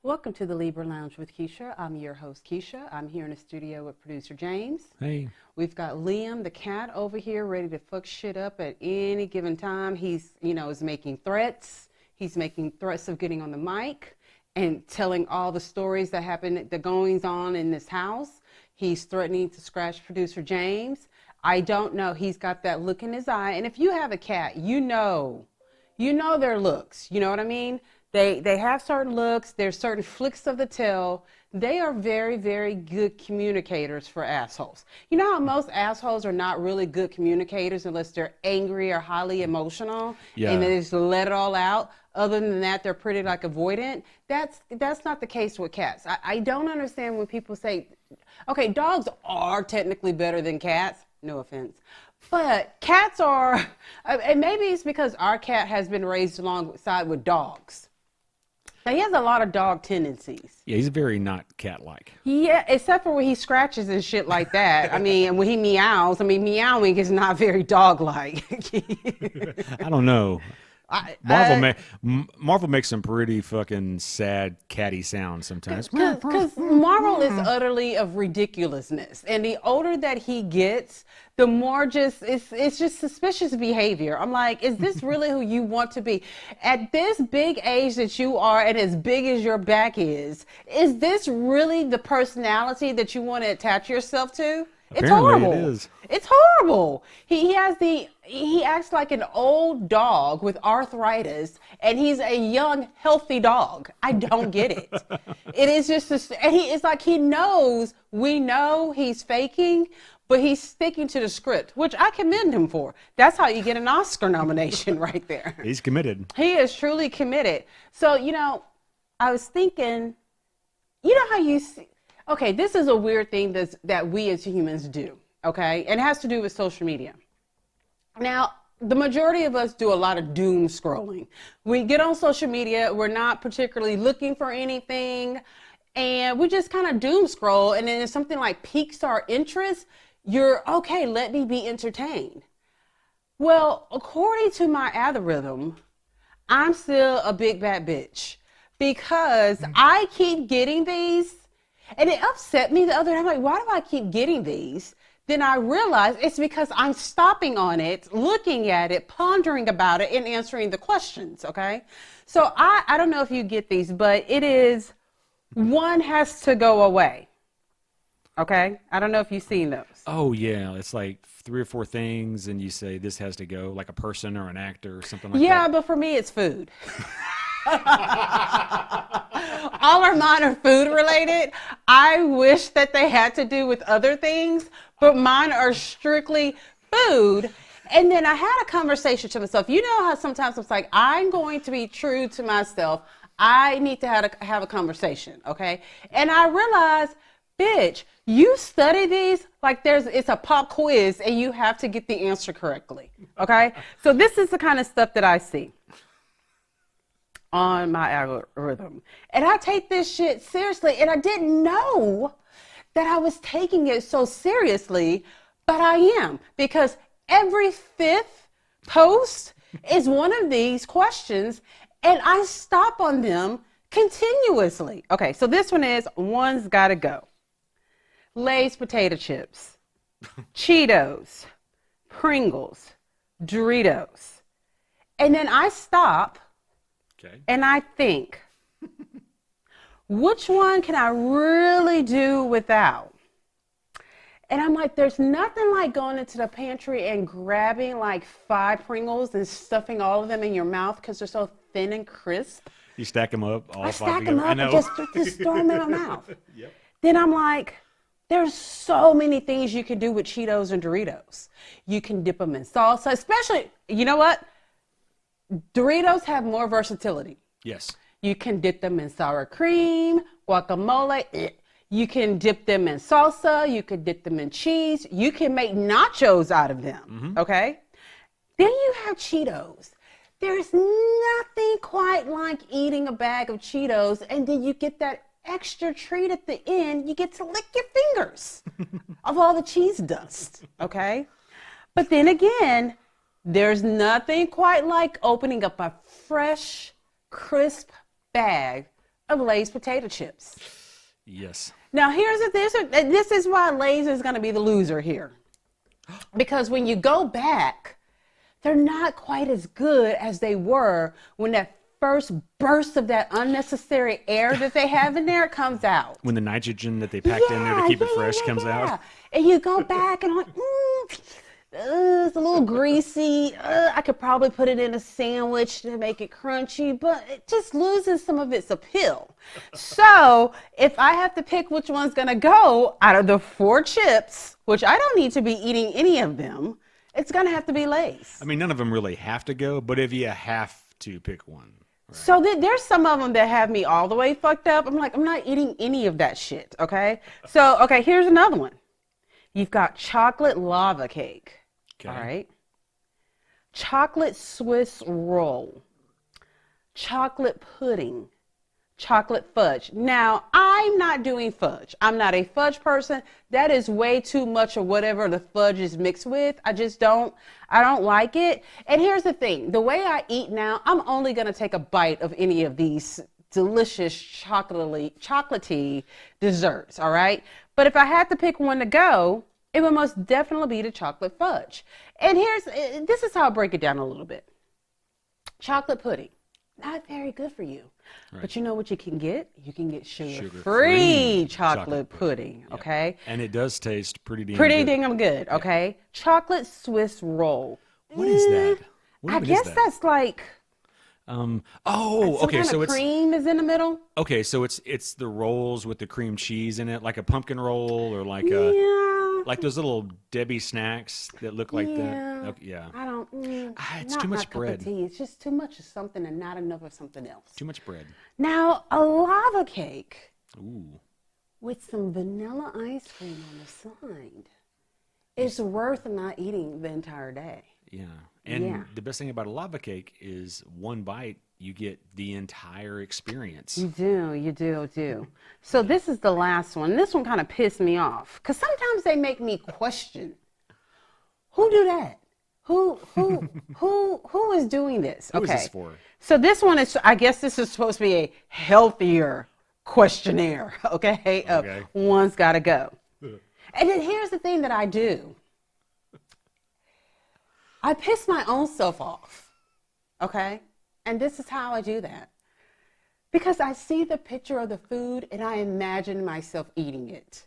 Welcome to the Libra Lounge with Keisha. I'm your host, Keisha. I'm here in the studio with producer James. Hey. We've got Liam, the cat, over here ready to fuck shit up at any given time. He's, is making threats. He's making threats of getting on the mic and telling all the stories that happen, the goings on in this house. He's threatening to scratch producer James. I don't know. He's got that look in his eye. And if you have a cat, you know their looks. You know what I mean? They have certain looks. There's certain flicks of the tail. They are very, very good communicators for assholes. You know how most assholes are not really good communicators unless they're angry or highly emotional, Yeah. and they just let it all out. Other than that, they're pretty like avoidant. That's not the case with cats. I don't understand when people say, okay, dogs are technically better than cats. No offense. But cats are, and maybe it's because our cat has been raised alongside with dogs. Now, he has a lot of dog tendencies. Yeah, he's very not cat-like. Yeah, except for when he scratches and shit like that. I mean, and when he meows, meowing is not very dog-like. I don't know. Marvel makes some pretty fucking sad catty sounds sometimes. Because Marvel is utterly of ridiculousness, and the older that he gets, the more it's just suspicious behavior. I'm like, is this really who you want to be at this big age that you are, and as big as your back is? Is this really the personality that you want to attach yourself to? It's horrible. It is. It's horrible. He acts like an old dog with arthritis, and he's a young, healthy dog. I don't get it. It is just, and it's like we know he's faking, but he's sticking to the script, which I commend him for. That's how you get an Oscar nomination right there. He's committed. He is truly committed. So, I was thinking, how you see, okay, this is a weird thing that we as humans do, okay? And it has to do with social media. Now, the majority of us do a lot of doom scrolling. We get on social media, we're not particularly looking for anything, and we just kind of doom scroll, and then if something like piques our interest, you're, okay, let me be entertained. Well, according to my algorithm, I'm still a big bad bitch because I keep getting these. And it upset me the other day. I'm like, why do I keep getting these? Then I realized it's because I'm stopping on it, looking at it, pondering about it, and answering the questions, okay? So I don't know if you get these, but it is, one has to go away, okay? I don't know if you've seen those. Oh, yeah. It's like 3 or 4 things, and you say this has to go, like a person or an actor or something like that. Yeah, but for me, it's food. All of mine are food related. I wish that they had to do with other things, but mine are strictly food. And then I had a conversation to myself. You know how sometimes it's like, I'm going to be true to myself. I need to have a conversation, okay? And I realized, bitch, you study these like it's a pop quiz and you have to get the answer correctly, okay? So this is the kind of stuff that I see on my algorithm. And I take this shit seriously, and I didn't know that I was taking it so seriously, but I am, because every 5th post is one of these questions, and I stop on them continuously. Okay, so this one is, one's gotta go. Lay's potato chips, Cheetos, Pringles, Doritos. And then I stop. Okay. And I think, which one can I really do without? And I'm like, there's nothing like going into the pantry and grabbing like 5 Pringles and stuffing all of them in your mouth because they're so thin and crisp. You stack them up, all I 5 stack together. them up and just throw them in my mouth. Yep. Then I'm like, there's so many things you can do with Cheetos and Doritos. You can dip them in salsa, especially, you know what? Doritos have more versatility. Yes. You can dip them in sour cream, guacamole. You can dip them in salsa. You can dip them in cheese. You can make nachos out of them, okay? Then you have Cheetos. There's nothing quite like eating a bag of Cheetos, and then you get that extra treat at the end. You get to lick your fingers of all the cheese dust, okay? But then again, there's nothing quite like opening up a fresh, crisp bag of Lay's potato chips. Yes. Now, this is why Lay's is going to be the loser here. Because when you go back, they're not quite as good as they were when that first burst of that unnecessary air that they have in there comes out. When the nitrogen that they packed in there to keep it fresh comes out. And you go back and I'm like, it's a little greasy. I could probably put it in a sandwich to make it crunchy, but it just loses some of its appeal. So if I have to pick which one's going to go out of the 4 chips, which I don't need to be eating any of them, it's going to have to be Lay's. I mean, none of them really have to go, but if you have to pick one. Right. So there's some of them that have me all the way fucked up. I'm like, I'm not eating any of that shit, okay? So, okay, here's another one. You've got chocolate lava cake. Okay. All right. Chocolate Swiss roll. Chocolate pudding. Chocolate fudge. Now, I'm not doing fudge. I'm not a fudge person. That is way too much of whatever the fudge is mixed with. I don't like it. And here's the thing. The way I eat now, I'm only going to take a bite of any of these delicious chocolatey desserts, all right? But if I had to pick one to go, it would most definitely be the chocolate fudge. And this is how I break it down a little bit. Chocolate pudding, not very good for you. Right. But you know what you can get? You can get sugar-free chocolate pudding, yep. Okay? And it does taste pretty damn good, okay? Yep. Chocolate Swiss roll. What is that? I guess that's like... okay, so it's cream is in the middle. Okay, so it's the rolls with the cream cheese in it, like a pumpkin roll or like like those little Debbie snacks that look like that. Okay, yeah. I don't. It's too much bread. It's just too much of something and not enough of something else. Too much bread. Now a lava cake. Ooh. With some vanilla ice cream on the side. It's worth not eating the entire day. Yeah. And the best thing about a lava cake is one bite, you get the entire experience. You do. So this is the last one. This one kind of pissed me off because sometimes they make me question, who do that? Who is doing this? Who is this for? So this one is, I guess this is supposed to be a healthier questionnaire, okay? One's got to go. And then here's the thing that I do. I piss my own self off, okay? And this is how I do that. Because I see the picture of the food and I imagine myself eating it.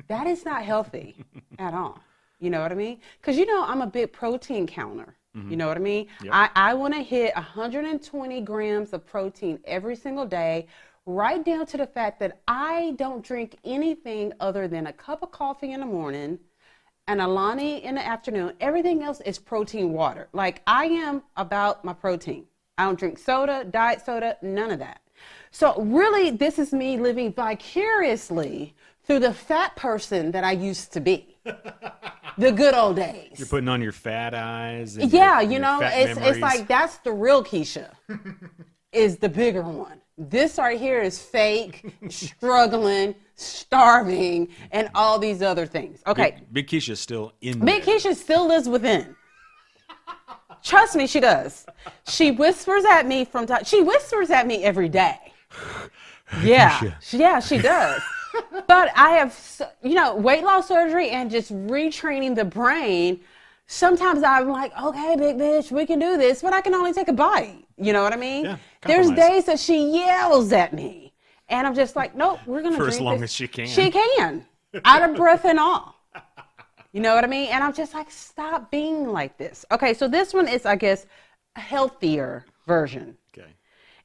That is not healthy at all. You know what I mean? Because, I'm a big protein counter. Mm-hmm. You know what I mean? Yep. I want to hit 120 grams of protein every single day, right down to the fact that I don't drink anything other than a cup of coffee in the morning, and Alani in the afternoon. Everything else is protein water. Like, I am about my protein. I don't drink soda, diet soda, none of that. So really, this is me living vicariously through the fat person that I used to be. The good old days. You're putting on your fat eyes. And it's like that's the real Keisha. Is the bigger one. This right here is fake, struggling, starving, and all these other things. Okay. Big Keisha's still in Big there. Keisha still lives within. Trust me, she does. She whispers at me she whispers at me every day. Yeah. Yeah, she does. But I have, weight loss surgery and just retraining the brain. Sometimes I'm like, okay, big bitch, we can do this, but I can only take a bite. You know what I mean? Yeah, there's days that she yells at me. And I'm just like, nope, we're going to drink for as long this. as she can. She can. Out of breath and all. You know what I mean? And I'm just like, stop being like this. Okay, so this one is, I guess, a healthier version. Okay.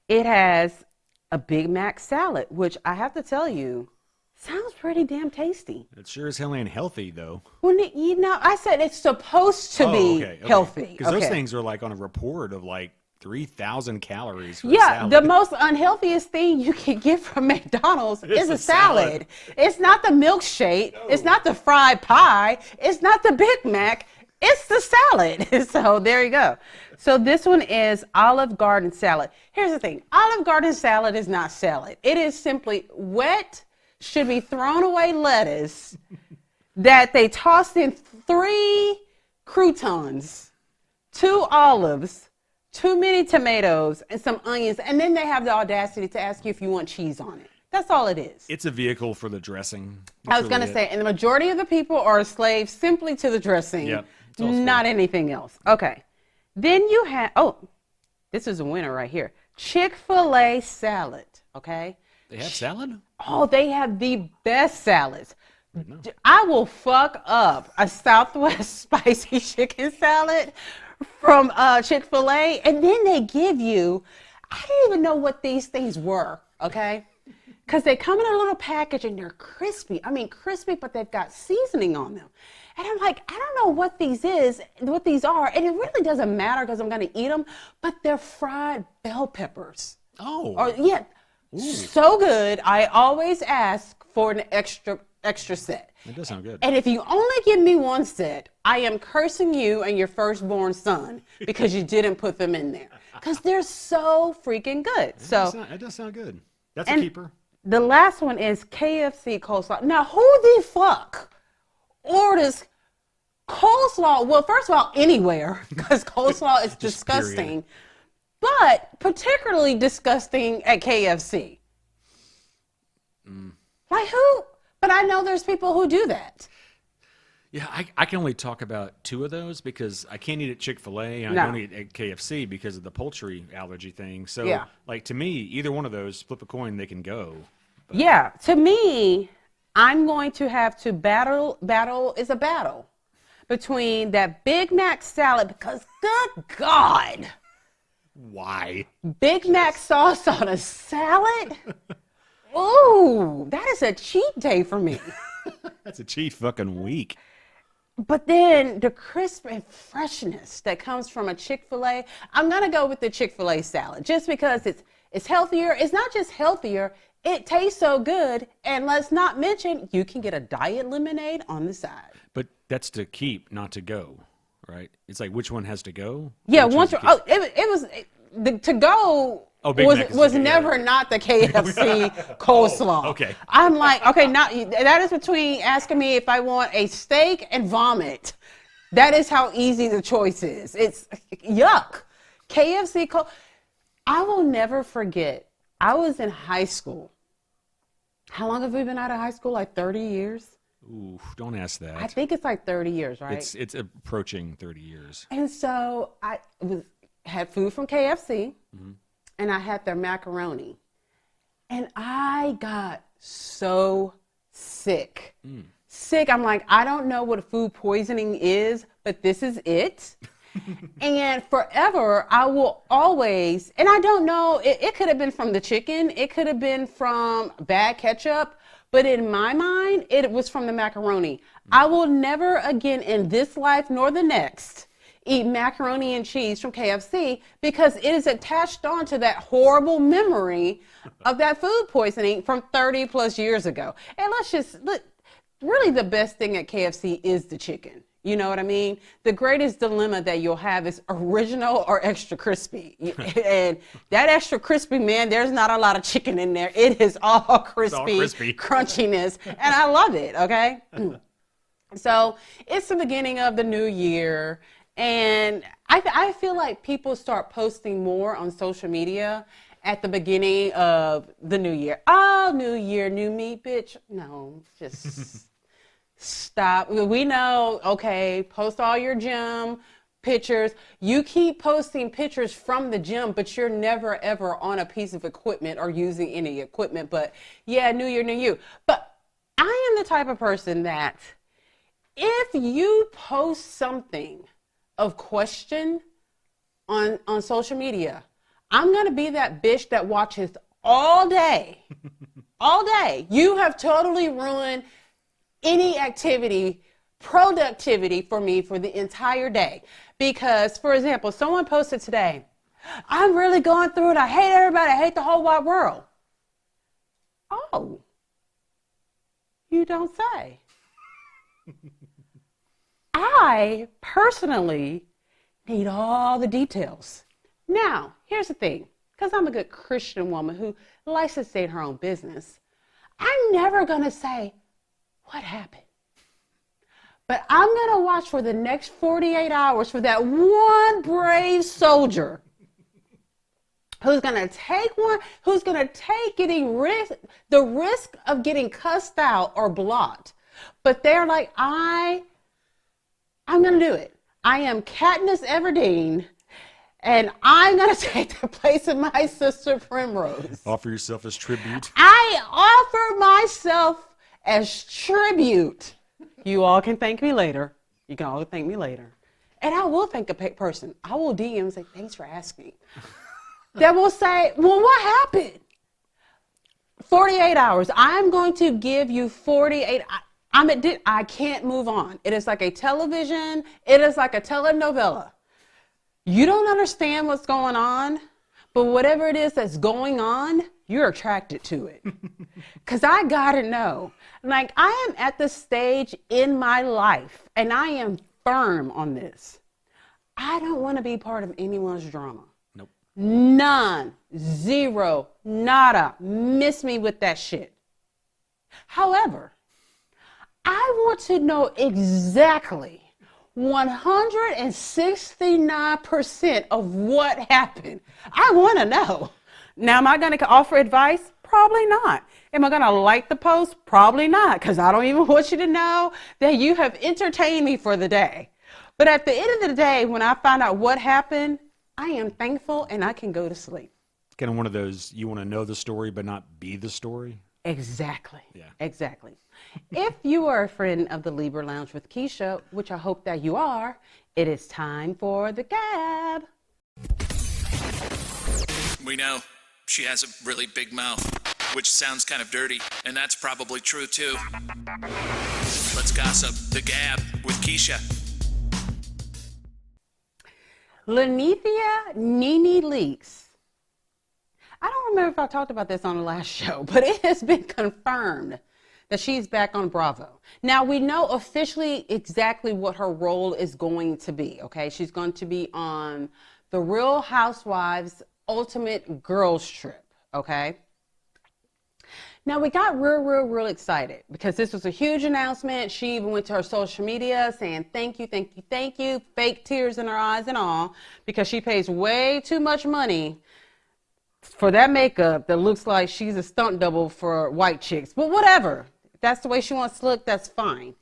It has a Big Mac salad, which I have to tell you, sounds pretty damn tasty. It sure as hell ain't healthy, though. Well, I said it's supposed to be healthy. Because those things are like on a report of like 3,000 calories for a salad. The most unhealthiest thing you can get from McDonald's is a salad. It's not the milkshake. No. It's not the fried pie. It's not the Big Mac. It's the salad. So there you go. So this one is Olive Garden salad. Here's the thing. Olive Garden salad is not salad. It is simply wet, should be thrown away lettuce that they tossed in 3 croutons, 2 olives, too many tomatoes and some onions, and then they have the audacity to ask you if you want cheese on it. That's all it is. It's a vehicle for the dressing. I was going to say, and the majority of the people are slaves simply to the dressing, Yep. not anything else. Okay. Then you have, this is a winner right here. Chick-fil-A salad, okay? They have salad? Oh, they have the best salads. I will fuck up a Southwest spicy chicken salad from Chick-fil-A, and then they give you, I didn't even know what these things were, okay? Because they come in a little package and they're crispy. I mean, crispy, but they've got seasoning on them. And I'm like, I don't know what these are. And it really doesn't matter because I'm going to eat them, but they're fried bell peppers. Oh. Or, yeah. Ooh. So good. I always ask for an extra set. That does sound good. And if you only give me one set, I am cursing you and your firstborn son because you didn't put them in there. Because they're so freaking good. That does sound good. That's a keeper. The last one is KFC coleslaw. Now, who the fuck orders coleslaw? Well, first of all, anywhere, because coleslaw is disgusting. But particularly disgusting at KFC. Like who? But I know there's people who do that. Yeah, I can only talk about two of those because I can't eat at Chick-fil-A and I don't eat at KFC because of the poultry allergy thing. So, like, to me, either one of those, flip a coin, they can go. But. Yeah, to me, I'm going to have to battle between that Big Mac salad because, good God. Why? Big Mac sauce on a salad? Ooh, that is a cheat day for me. That's a cheat fucking week. But then the crisp and freshness that comes from a Chick-fil-A, I'm going to go with the Chick-fil-A salad just because it's healthier. It's not just healthier, it tastes so good. And let's not mention, you can get a diet lemonade on the side. But that's to keep, not to go, right? It's like, which one has to go? Yeah, the to go was never not the KFC coleslaw. Oh, okay. I'm like, okay, that is between asking me if I want a steak and vomit. That is how easy the choice is. It's yuck. KFC I will never forget. I was in high school. How long have we been out of high school? Like 30 years? Ooh, don't ask that. I think it's like 30 years, right? It's approaching 30 years. And so I had food from KFC. Mm-hmm. And I had their macaroni. And I got so sick. Sick. I'm like, I don't know what food poisoning is, but this is it. And forever, I will always, and I don't know, it could have been from the chicken. It could have been from bad ketchup. But in my mind, it was from the macaroni. I will never again in this life nor the next eat macaroni and cheese from KFC because it is attached onto that horrible memory of that food poisoning from 30 plus years ago. And really the best thing at KFC is the chicken. You know what I mean? The greatest dilemma that you'll have is original or extra crispy. And that extra crispy, man, there's not a lot of chicken in there. It is all crispy, crunchiness. And I love it, okay? So it's the beginning of the new year. And I feel like people start posting more on social media at the beginning of the new year. Oh, new year, new me, bitch. No, just stop. We know, okay, post all your gym pictures. You keep posting pictures from the gym, but you're never, ever on a piece of equipment or using any equipment. But yeah, new year, new you. But I am the type of person that if you post something of question on social media, I'm going to be that bitch that watches all day. All day. You have totally ruined any activity, productivity for me for the entire day. Because, for example, someone posted today, I'm really going through it. I hate everybody. I hate the whole wide world. Oh, you don't say. I personally need all the details. Now, here's the thing, because I'm a good Christian woman who likes to stay in her own business, I'm never going to say, what happened? But I'm going to watch for the next 48 hours for that one brave soldier who's going to take one, who's going to take the risk of getting cussed out or blocked. But they're like, I'm going to do it. I am Katniss Everdeen, and I'm going to take the place of my sister Primrose. Offer yourself as tribute. I offer myself as tribute. You all can thank me later. You can all thank me later. And I will thank a person. I will DM and say, thanks for asking. That will say, well, what happened? 48 hours. I'm going to give you 48. I can't move on. It is like a television. It is like a telenovela. You don't understand what's going on, but whatever it is that's going on, you're attracted to it. Because I got to know. Like, I am at the stage in my life, and I am firm on this. I don't want to be part of anyone's drama. Nope. None. Zero. Nada. Miss me with that shit. However, I want to know exactly 169% of what happened. I want to know. Now, am I going to offer advice? Probably not. Am I going to like the post? Probably not, because I don't even want you to know that you have entertained me for the day. But at the end of the day, when I find out what happened, I am thankful and I can go to sleep. Kind of one of those, you want to know the story but not be the story? Exactly. Yeah. Exactly. If you are a friend of the Libra Lounge with Keisha, which I hope that you are, it is time for the gab. We know she has a really big mouth, which sounds kind of dirty, and that's probably true too. Let's gossip. The gab with Keisha. Lenithia Nene leaks. I don't remember if I talked about this on the last show, but it has been confirmed that she's back on Bravo. Now, we know officially exactly what her role is going to be, okay? She's going to be on The Real Housewives Ultimate Girls Trip, okay? Now, we got real excited because this was a huge announcement. She even went to her social media saying, thank you, fake tears in her eyes and all, because she pays way too much money for that makeup that looks like she's a stunt double for white chicks. But whatever. If that's the way she wants to look, that's fine.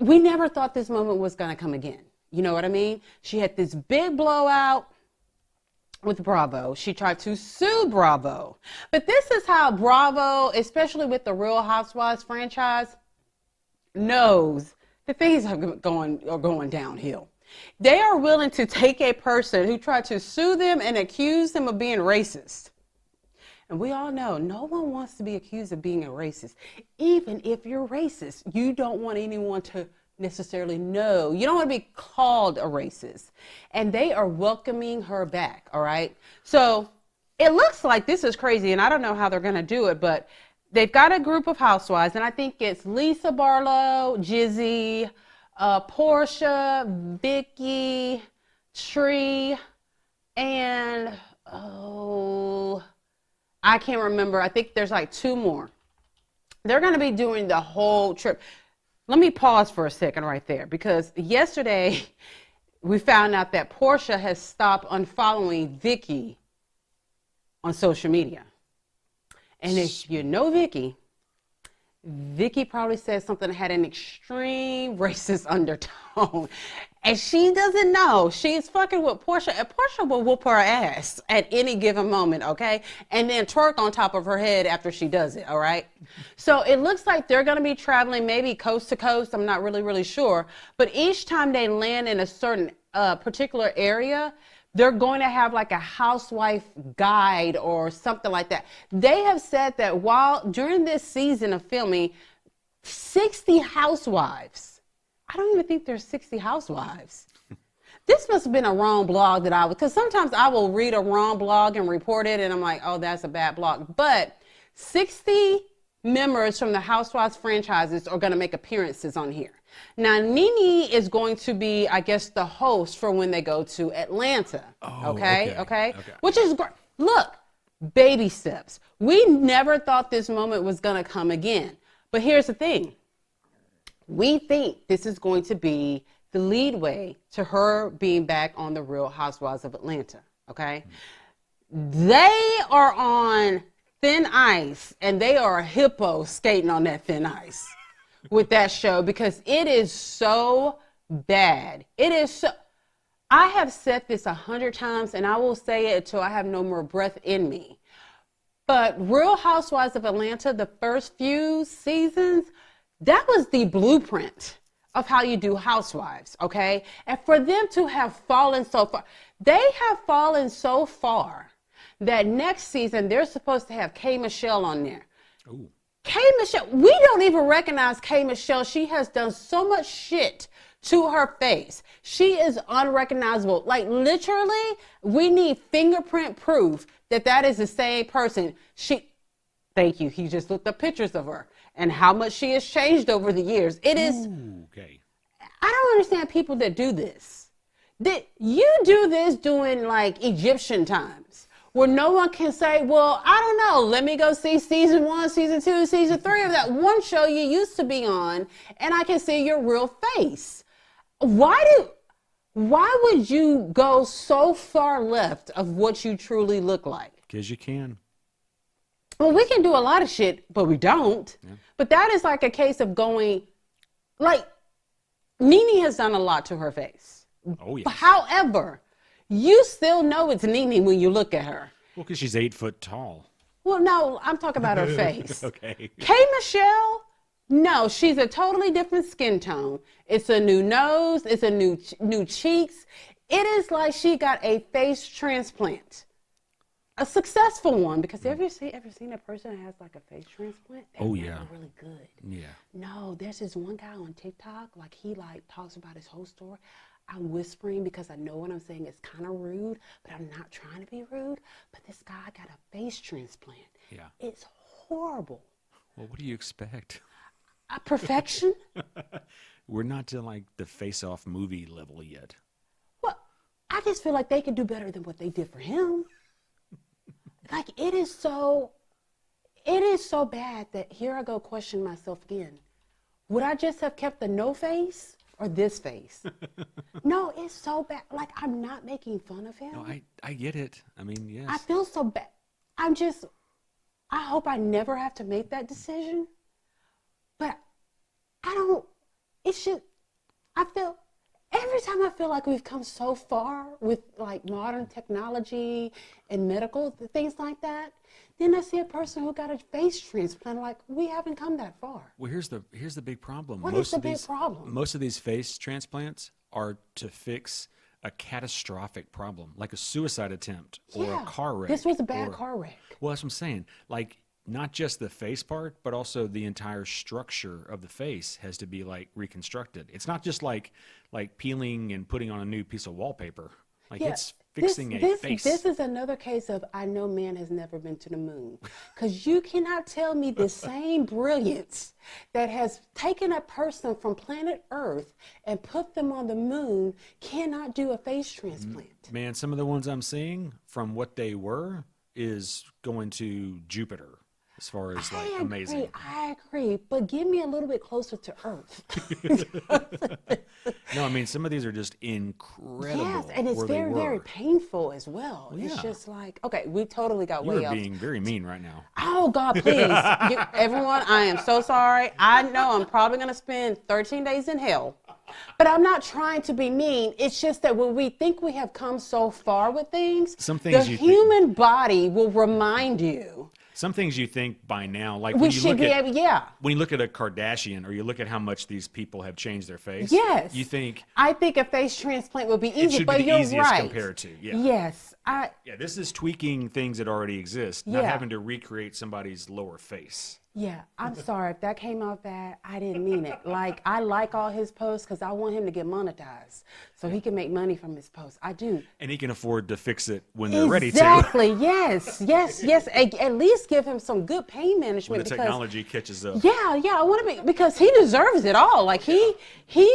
We never thought this moment was going to come again. You know what I mean? She had this big blowout with Bravo. She tried to sue Bravo. But this is how Bravo, especially with the Real Housewives franchise, knows that things are going downhill. They are willing to take a person who tried to sue them and accuse them of being racist. And we all know no one wants to be accused of being a racist. Even if you're racist, you don't want anyone to necessarily know. You don't want to be called a racist. And they are welcoming her back, all right? So it looks like this is crazy, and I don't know how they're going to do it, but they've got a group of housewives, and I think it's Lisa Barlow, Jizzy, Portia, Vicky, Tree, and I can't remember. I think there's like two more. They're going to be doing the whole trip. Let me pause for a second right there, because yesterday we found out that Portia has stopped unfollowing Vicky on social media. And if you know Vicky probably said something that had an extreme racist undertone. And she doesn't know. She's fucking with Portia. And Portia will whoop her ass at any given moment, okay? And then twerk on top of her head after she does it, all right? So it looks like they're going to be traveling maybe coast to coast. I'm not really sure. But each time they land in a certain particular area, they're going to have like a housewife guide or something like that. They have said that during this season of filming, 60 housewives. I don't even think there's 60 housewives. This must have been a wrong blog because sometimes I will read a wrong blog and report it and I'm like, oh, that's a bad blog. But 60 members from the Housewives franchises are going to make appearances on here. Now, Nene is going to be, I guess, the host for when they go to Atlanta. Oh, okay. Which is great. Look, baby steps. We never thought this moment was going to come again. But here's the thing. We think this is going to be the lead way to her being back on The Real Housewives of Atlanta. Okay. They are on thin ice, and they are a hippo skating on that thin ice with that show, because it is so bad. It is so. I have said this 100 times, and I will say it until I have no more breath in me. But Real Housewives of Atlanta, the first few seasons, that was the blueprint of how you do housewives, okay? And for them to have fallen so far, they have fallen so far that next season they're supposed to have K. Michelle on there. Ooh. K. Michelle, we don't even recognize K. Michelle. She has done so much shit to her face. She is unrecognizable. Like, literally, we need fingerprint proof that that is the same person. Thank you. He just looked up pictures of her and how much she has changed over the years. It is. Ooh, okay. I don't understand people that do this. That you do this during like Egyptian times, where no one can say, well, I don't know, let me go see season 1, season 2, season 3 of that one show you used to be on, and I can see your real face. Why would you go so far left of what you truly look like? Because you can. Well, we can do a lot of shit, but we don't. Yeah. But that is like a case of going, like, Nene has done a lot to her face. Oh, yeah. However, you still know it's Nene when you look at her. Well, because she's 8 foot tall. Well, no, I'm talking about her face. Okay. K. Michelle, no, she's a totally different skin tone. It's a new nose. It's a new cheeks. It is like she got a face transplant. A successful one, because ever seen a person that has like a face transplant? They're really good. Yeah. No, there's this one guy on TikTok, like he like talks about his whole story. I'm whispering because I know what I'm saying is kind of rude, but I'm not trying to be rude. But this guy got a face transplant. Yeah. It's horrible. Well, what do you expect? Perfection? We're not to like the Face-Off movie level yet. Well, I just feel like they could do better than what they did for him. Like, it is so bad that here I go question myself again. Would I just have kept the no face or this face? No, it's so bad. Like, I'm not making fun of him. No, I get it. I mean, yes. I feel so bad. I hope I never have to make that decision. But every time I feel like we've come so far with like modern technology and medical things like that, then I see a person who got a face transplant, like, we haven't come that far. Well, here's the big problem. What is the big problem? Most of these face transplants are to fix a catastrophic problem, like a suicide attempt or a car wreck. This was a bad car wreck. Well, that's what I'm saying. Like, not just the face part, but also the entire structure of the face has to be like reconstructed. It's not just like peeling and putting on a new piece of wallpaper. Like, it's fixing a face. This is another case of I know man has never been to the moon. Because you cannot tell me the same brilliance that has taken a person from planet Earth and put them on the moon cannot do a face transplant. Man, some of the ones I'm seeing from what they were is going to Jupiter. As far as like amazing. I agree, but get me a little bit closer to Earth. No, I mean, some of these are just incredible. Yes, and it's very, very painful as well. Yeah. It's just like, okay, we totally got way off. You're being very mean right now. Oh, God, please. Everyone, I am so sorry. I know I'm probably going to spend 13 days in hell. But I'm not trying to be mean. It's just that when we think we have come so far with things, the human body will remind you. Some things you think by now, like when you look at a Kardashian or you look at how much these people have changed their face, yes, you think. I think a face transplant would be easy, it should but be the you're easiest right. compared to, Yes, this is tweaking things that already exist, not having to recreate somebody's lower face. Yeah, I'm sorry if that came out bad. I didn't mean it. Like, I like all his posts because I want him to get monetized so he can make money from his posts. I do. And he can afford to fix it when they're ready to. Exactly. Yes. At least give him some good pain management. When the technology catches up. Yeah. I want to be, because he deserves it all. Like, he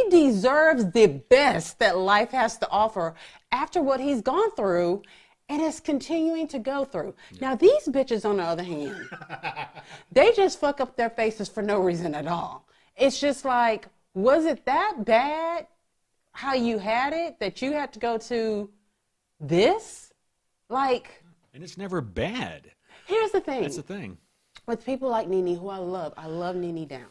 deserves the best that life has to offer after what he's gone through. And is continuing to go through. Yeah. Now, these bitches, on the other hand, they just fuck up their faces for no reason at all. It's just like, was it that bad how you had it that you had to go to this? Like, And it's never bad. Here's the thing. That's the thing. With people like Nene, who I love Nene down,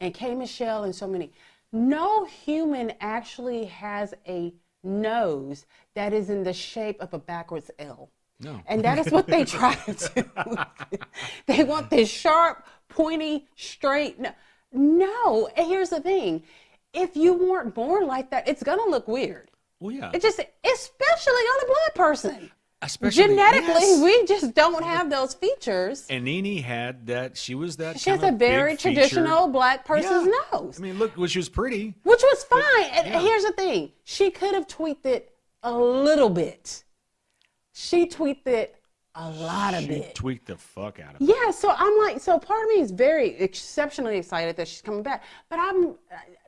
and K. Michelle and so many, no human actually has a nose that is in the shape of a backwards L. No. And that is what they try to do. They want this sharp, pointy, straight. No. And here's the thing. If you weren't born like that, it's going to look weird. Well, yeah. It just, especially on a black person. Especially, genetically, yes. we just don't have those features. And Nene had that. She was that. She has a very traditional black person's nose. I mean, look, well, she was pretty. Which was fine. And here's the thing. She could have tweaked it a little bit. She tweaked it a lot of it. She tweaked the fuck out of it. Yeah, so I'm like, so part of me is very exceptionally excited that she's coming back. But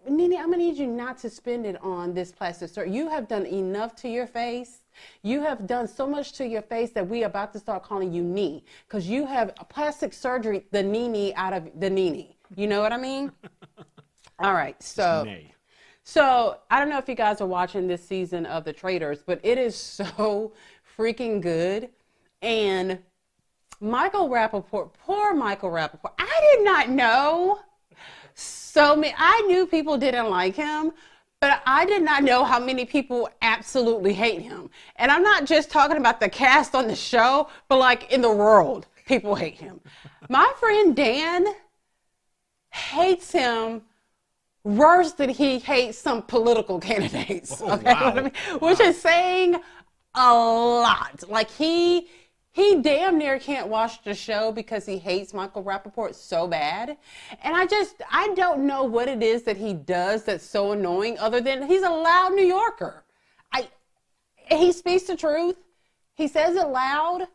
Nene, I'm going to need you not to spend it on this plastic surgery. You have done enough to your face. You have done so much to your face that we are about to start calling you Nee. Because you have a plastic surgery, the Nene out of the Nene. You know what I mean? All right, so I don't know if you guys are watching this season of The Traitors, but it is so freaking good. And Michael Rappaport, poor Michael Rappaport, I did not know I knew people didn't like him, but I did not know how many people absolutely hate him. And I'm not just talking about the cast on the show, but like in the world, people hate him. My friend Dan hates him worse than he hates some political candidates. Oh, okay, wow. Which is saying a lot. Like he damn near can't watch the show because he hates Michael Rappaport so bad. And I don't know what it is that he does that's so annoying other than he's a loud New Yorker. He speaks the truth. He says it loud.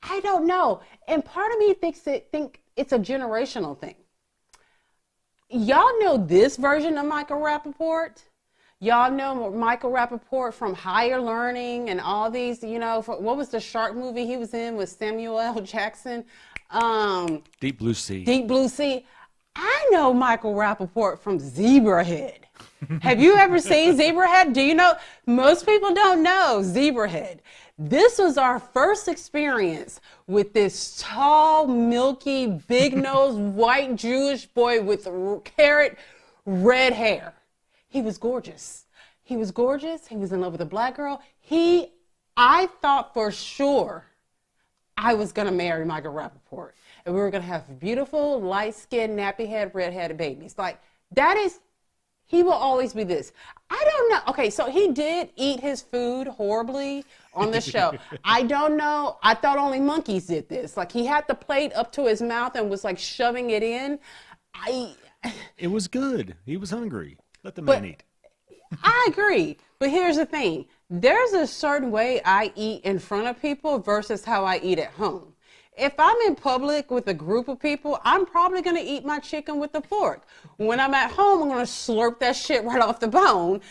I don't know. And part of me think it's a generational thing. Y'all know this version of Michael Rappaport? Y'all know Michael Rappaport from Higher Learning and all these, what was the shark movie he was in with Samuel L. Jackson? Deep Blue Sea. Deep Blue Sea. I know Michael Rappaport from Zebrahead. Have you ever seen Zebrahead? Do you know? Most people don't know Zebrahead. This was our first experience with this tall, milky, big-nosed, white Jewish boy with carrot red hair. He was gorgeous. He was gorgeous. He was in love with a black girl. I thought for sure I was going to marry Michael Rappaport. And we were going to have beautiful, light-skinned, nappy-head, red-headed babies. Like, he will always be this. I don't know. Okay, so he did eat his food horribly on the show. I don't know. I thought only monkeys did this. Like, he had the plate up to his mouth and was, like, shoving it in. It was good. He was hungry. Let the man eat. I agree. But here's the thing. There's a certain way I eat in front of people versus how I eat at home. If I'm in public with a group of people, I'm probably going to eat my chicken with a fork. When I'm at home, I'm going to slurp that shit right off the bone.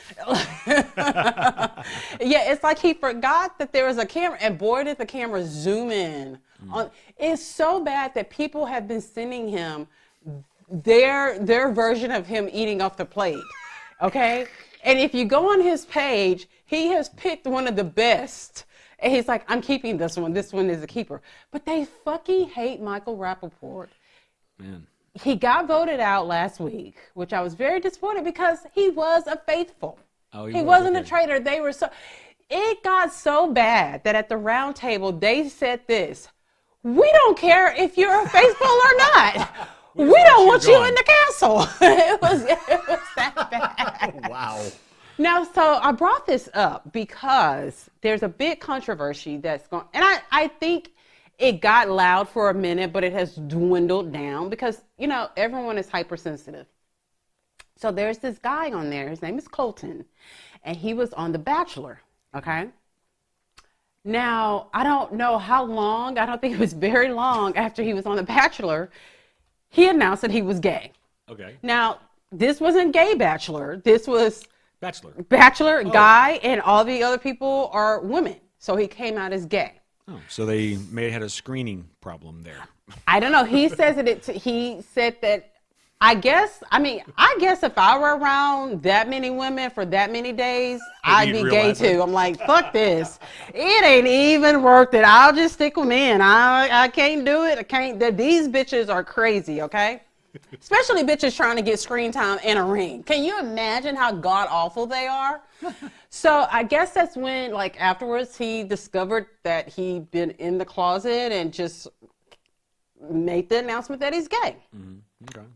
Yeah, it's like he forgot that there was a camera, and boy, did the camera zoom in. It's so bad that people have been sending him their version of him eating off the plate. Okay? And if you go on his page, he has picked one of the best. And he's like, I'm keeping this one. This one is a keeper. But they fucking hate Michael Rappaport. Man. He got voted out last week, which I was very disappointed because he was a faithful. Oh, he wasn't a traitor. It got so bad that at the round table, they said this: we don't care if you're faithful or not. We don't want you in the castle. It was that bad. Wow. Now, so I brought this up because there's a big controversy that's going, and I think it got loud for a minute, but it has dwindled down because, everyone is hypersensitive. So there's this guy on there. His name is Colton, and he was on The Bachelor, okay? Now, I don't know how long. I don't think it was very long after he was on The Bachelor. He announced that he was gay. Okay. Now, this wasn't Gay Bachelor. This was Bachelor, guy, and all the other people are women. So he came out as gay. Oh, so they may have had a screening problem there. I don't know. He says that he said that I guess if I were around that many women for that many days, I'd be gay too. I'm like, fuck this. It ain't even worth it. I'll just stick with men. I can't do it. I can't. These bitches are crazy, okay? Especially bitches trying to get screen time and a ring. Can you imagine how god awful they are? So I guess that's when, like, afterwards he discovered that he'd been in the closet and just made the announcement that he's gay. Okay.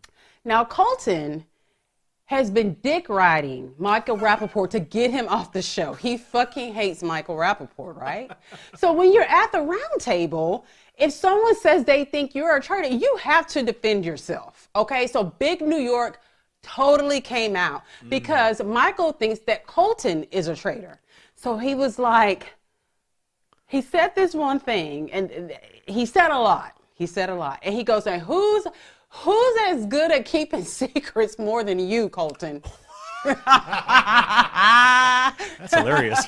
Now, Colton has been dick riding Michael Rappaport to get him off the show. He fucking hates Michael Rappaport, right? So when you're at the round table, if someone says they think you're a traitor, you have to defend yourself, okay? So Big New York totally came out because Michael thinks that Colton is a traitor. So he was like, he said this one thing, and he said a lot. And he goes, and who's as good at keeping secrets more than you, Colton? That's hilarious.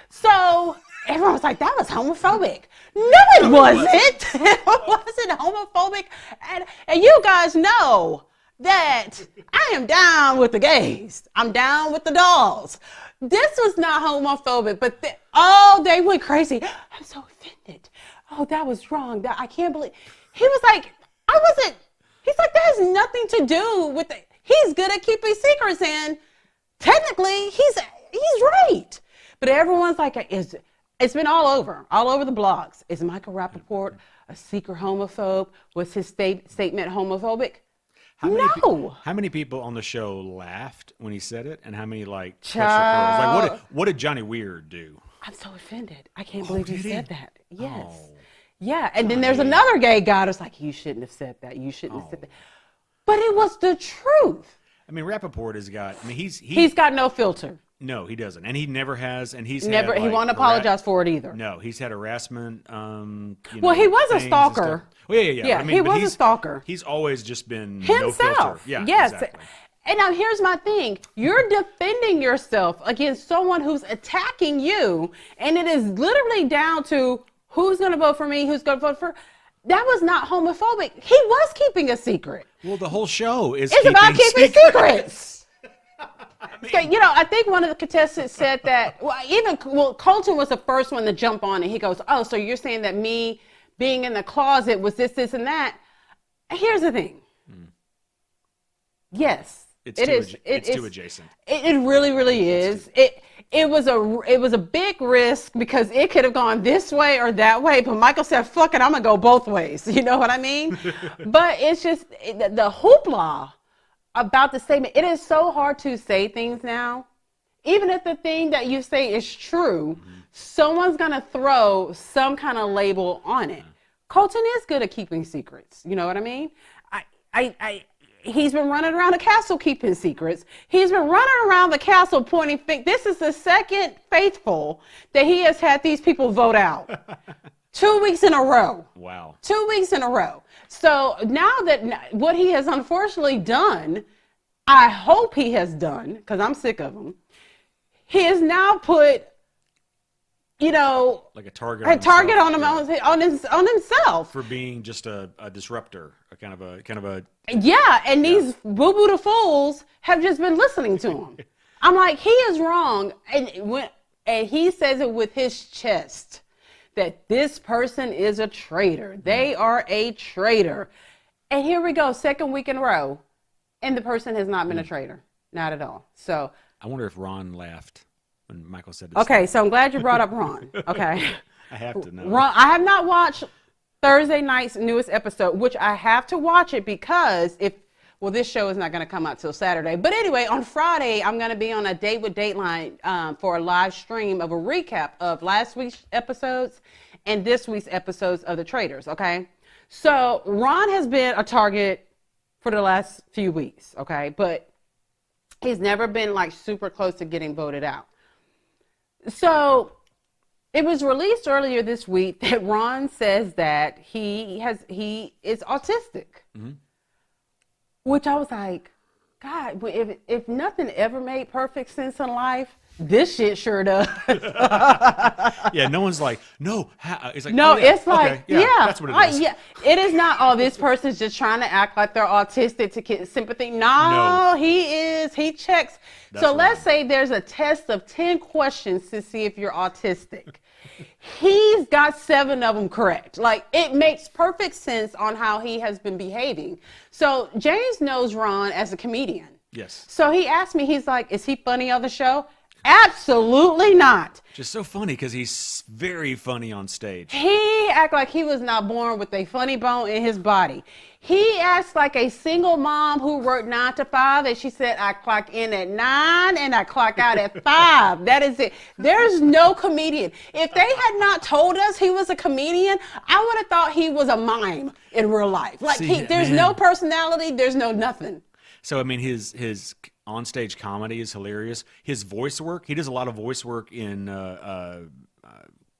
So everyone was like, that was homophobic. No, it wasn't. It wasn't homophobic. And you guys know that I am down with the gays. I'm down with the dolls. This was not homophobic, but they went crazy. I'm so offended. Oh, that was wrong. I can't believe. He was like, I wasn't. He's like, that has nothing to do with it. He's good at keeping secrets, and technically, he's right. But everyone's like, it's been all over the blogs. Is Michael Rappaport a secret homophobe? Was his statement homophobic? How many people on the show laughed when he said it, and how many like clutched their pearls? Like, what did Johnny Weir do? I'm so offended. I can't believe he said that. Yes. Oh. Yeah, and then there's another gay guy that's like, you shouldn't have said that. You shouldn't have said that. But it was the truth. I mean, Rappaport has got. I mean, he's got no filter. No, he doesn't, and he never has, and he's never. Had, he won't apologize for it either. No, he's had harassment. He was a stalker. Well, yeah. I mean, he was a stalker. He's always just been himself. No filter. Yeah, yes. Exactly. And now here's my thing. You're defending yourself against someone who's attacking you, and it is literally down to who's going to vote for me, who's going to vote for. That was not homophobic. He was keeping a secret. Well, the whole show is about keeping secrets. I think one of the contestants said that, Colton was the first one to jump on, and he goes, oh, so you're saying that me being in the closet was this, and that. Here's the thing. Yes. It's too adjacent. It really, really is. It was a big risk because it could have gone this way or that way. But Michael said, "Fuck it, I'm gonna go both ways." You know what I mean? But it's just the hoopla about the statement. It is so hard to say things now, even if the thing that you say is true. Someone's gonna throw some kind of label on it. Colton is good at keeping secrets. You know what I mean? He's been running around the castle keeping secrets. He's been running around the castle pointing This is the second faithful that he has had these people vote out. 2 weeks in a row. Wow. 2 weeks in a row. So now that what he has unfortunately done, I hope he has done, because I'm sick of him, he has now put, like a target on himself for being just a disruptor, a kind of a. Yeah, and these boo-boo the fools have just been listening to him. I'm like, he is wrong, and he says it with his chest that this person is a traitor. They are a traitor, and here we go, second week in a row, and the person has not been a traitor, not at all. So I wonder if Ron laughed when Michael said this. Okay, so I'm glad you brought up Ron. Okay, I have to know. Ron, I have not watched Thursday night's newest episode, which I have to watch it because this show is not going to come out till Saturday. But anyway, on Friday, I'm going to be on a Date with Dateline for a live stream of a recap of last week's episodes and this week's episodes of The Traitors, okay? So Ron has been a target for the last few weeks, okay? But he's never been like super close to getting voted out. So it was released earlier this week that Ron says that he is autistic, which I was like, God, if nothing ever made perfect sense in life, This shit sure does. Yeah, no one's like, no. It's like, No, oh, yeah. it's like, okay, yeah, that's what it is. yeah. It is not, oh, this person's just trying to act like they're autistic to get sympathy. No, he is. He checks. That's so let's right. say there's a test of 10 questions to see if you're autistic. He's got 7 of them correct. Like, it makes perfect sense on how he has been behaving. So James knows Ron as a comedian. Yes. So he asked me, he's like, is he funny on the show? Absolutely not. Just so funny because he's very funny on stage. He act like he was not born with a funny bone in his body. He acts like a single mom who worked 9 to 5, and she said, I clock in at 9 and I clock out at 5. That is it. There's no comedian. If they had not told us he was a comedian, I would have thought he was a mime in real life. Like, there's no personality, there's no nothing. So, I mean, his on-stage comedy is hilarious. His voice work, he does a lot of voice work in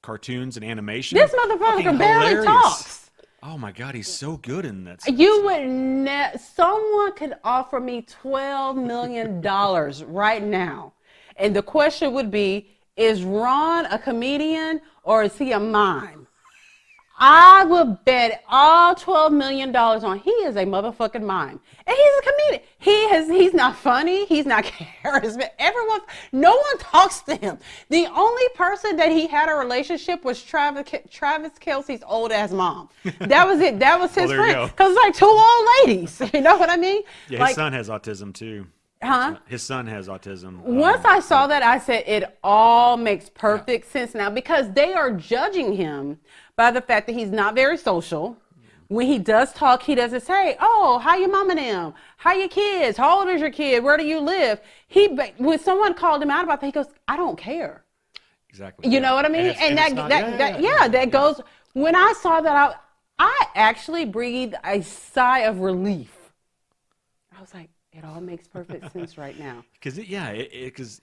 cartoons and animation. This motherfucker barely talks. Oh my God, he's so good in that. You would someone could offer me $12 million right now. And the question would be, is Ron a comedian or is he a mime? I would bet all $12 million on he is a motherfucking mime. And he's a comedian. He's not funny. He's not charismatic. No one talks to him. The only person that he had a relationship was Travis Kelce's old ass mom. That was it. That was his friend. Because it's like 2 old ladies. You know what I mean? Yeah, like, his son has autism too. Huh? His son has autism. Once I saw that, I said it all makes perfect sense now because they are judging him by the fact that he's not very social. When he does talk, he doesn't say, oh, how your mom and them? How your kids? How old is your kid? Where do you live? When someone called him out about that, he goes, I don't care. Exactly. You know what I mean? And that goes, when I saw that, I actually breathed a sigh of relief. I was like, it all makes perfect sense right now. Because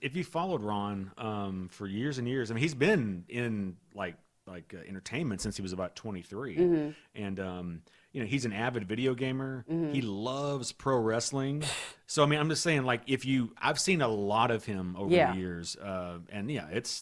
if you followed Ron for years and years, I mean, he's been in like entertainment since he was about 23, and he's an avid video gamer. He loves pro wrestling. So I mean, I'm just saying, like, I've seen a lot of him over the years, and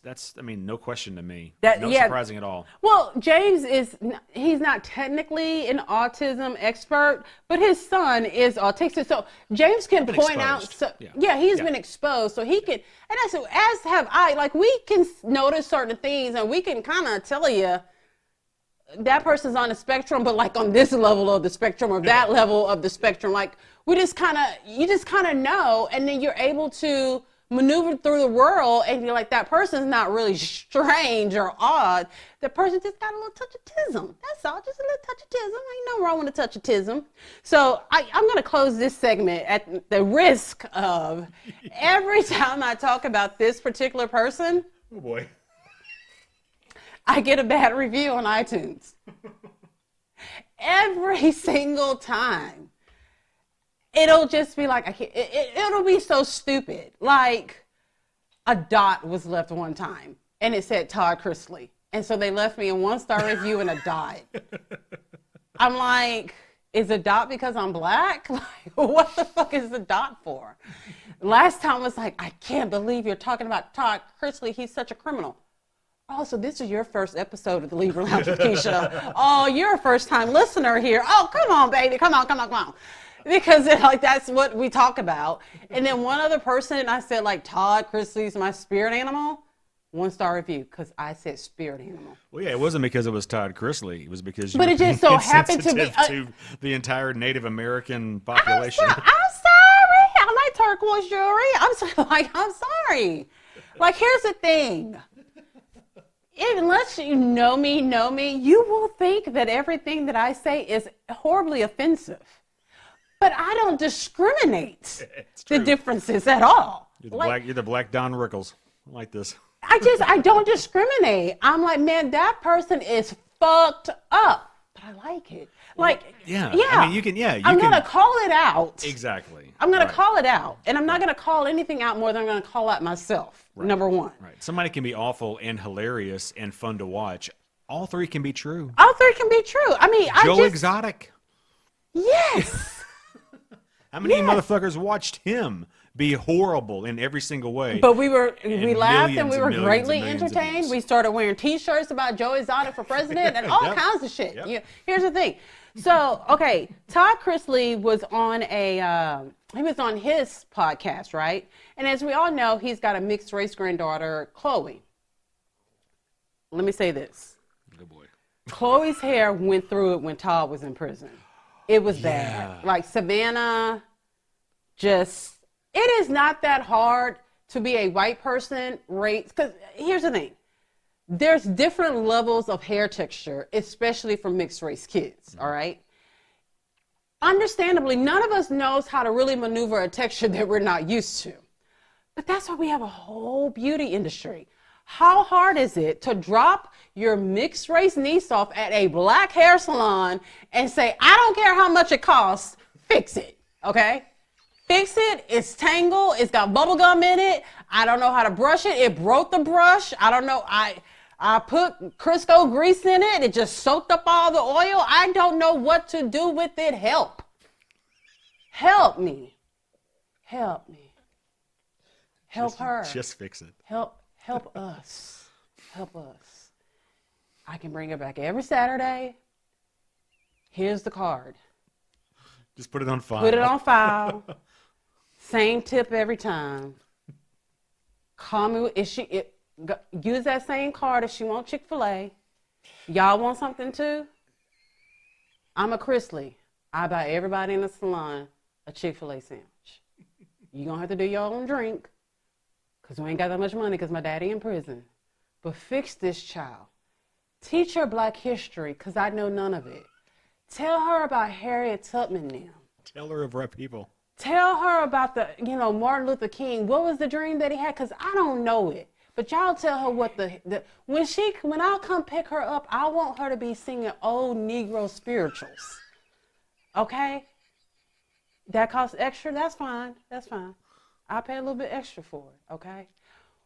that's no question to me. Surprising at all. Well, James he's not technically an autism expert, but his son is autistic. So James can point out. He's been exposed, so he can. And I said, as have I. Like, we can notice certain things, and we can kind of tell you that person's on the spectrum, but like on this level of the spectrum or that level of the spectrum. Like, you just kind of know, and then you're able to maneuver through the world, and you're like, that person's not really strange or odd. The person just got a little touch of tism. That's all, just a little touch of tism. Ain't no wrong with a touch of tism. So I'm going to close this segment at the risk of every time I talk about this particular person. Oh boy. I get a bad review on iTunes. Every single time. It'll just be like, it'll be so stupid. Like, a dot was left one time, and it said Todd Chrisley. And so they left me a 1-star review and a dot. I'm like, is a dot because I'm black? Like, what the fuck is the dot for? Last time was like, I can't believe you're talking about Todd Chrisley. He's such a criminal. Oh, so this is your first episode of the Libra Lounge with Keisha. Oh, you're a first-time listener here. Oh, come on, baby. Come on. Because that's what we talk about. And then one other person, I said, like, Todd Chrisley's my spirit animal. 1-star review, because I said spirit animal. Well, yeah, it wasn't because it was Todd Chrisley. It was because you but were it just so happened to be to the entire Native American population. I'm sorry. I like turquoise jewelry. I'm sorry. Like, here's the thing. Unless you know me, you will think that everything that I say is horribly offensive. But I don't discriminate the differences at all. You're the black Don Rickles. I like this. I don't discriminate. I'm like, man, that person is fucked up. But I like it. Like, I mean, I'm going to call it out. Exactly. I'm going to call it out. And I'm not going to call anything out more than I'm going to call out myself, number one. Right. Somebody can be awful and hilarious and fun to watch. All 3 can be true. All 3 can be true. I mean, Joe Exotic. Yes. How many motherfuckers watched him be horrible in every single way. But we laughed and we were millions greatly and millions of entertained. views. We started wearing T-shirts about Joe Exotic for president and all kinds of shit. Yep. Yeah. Here's the thing. So, okay, Todd Chrisley was on he was on his podcast, right? And as we all know, he's got a mixed race granddaughter, Chloe. Let me say this. Good boy. Chloe's hair went through it when Todd was in prison. It was bad. Like Savannah, it is not that hard to be a white person raised, because here's the thing. There's different levels of hair texture, especially for mixed race kids, all right? Understandably, none of us knows how to really maneuver a texture that we're not used to. But that's why we have a whole beauty industry. How hard is it to drop your mixed race niece off at a black hair salon and say, I don't care how much it costs, fix it, okay? Fix it, it's tangled, it's got bubble gum in it, I don't know how to brush it, it broke the brush, I don't know, I put Crisco grease in it, it just soaked up all the oil, I don't know what to do with it, help. Help me. Help me. Help her. Just fix it. Help us. Help us. I can bring her back every Saturday. Here's the card. Just put it on file. Put it on file. Same tip every time. Call me. Use that same card if she wants Chick-fil-A. Y'all want something too? I'm a Chrisley. I buy everybody in the salon a Chick-fil-A sandwich. You're going to have to do your own drink because we ain't got that much money because my daddy in prison. But fix this child. Teach her black history because I know none of it. Tell her about Harriet Tubman now. Tell her of our people. Tell her about Martin Luther King. What was the dream that he had? Because I don't know it. But y'all tell her what when I come pick her up, I want her to be singing old Negro spirituals. Okay? That costs extra? That's fine. That's fine. I'll pay a little bit extra for it. Okay?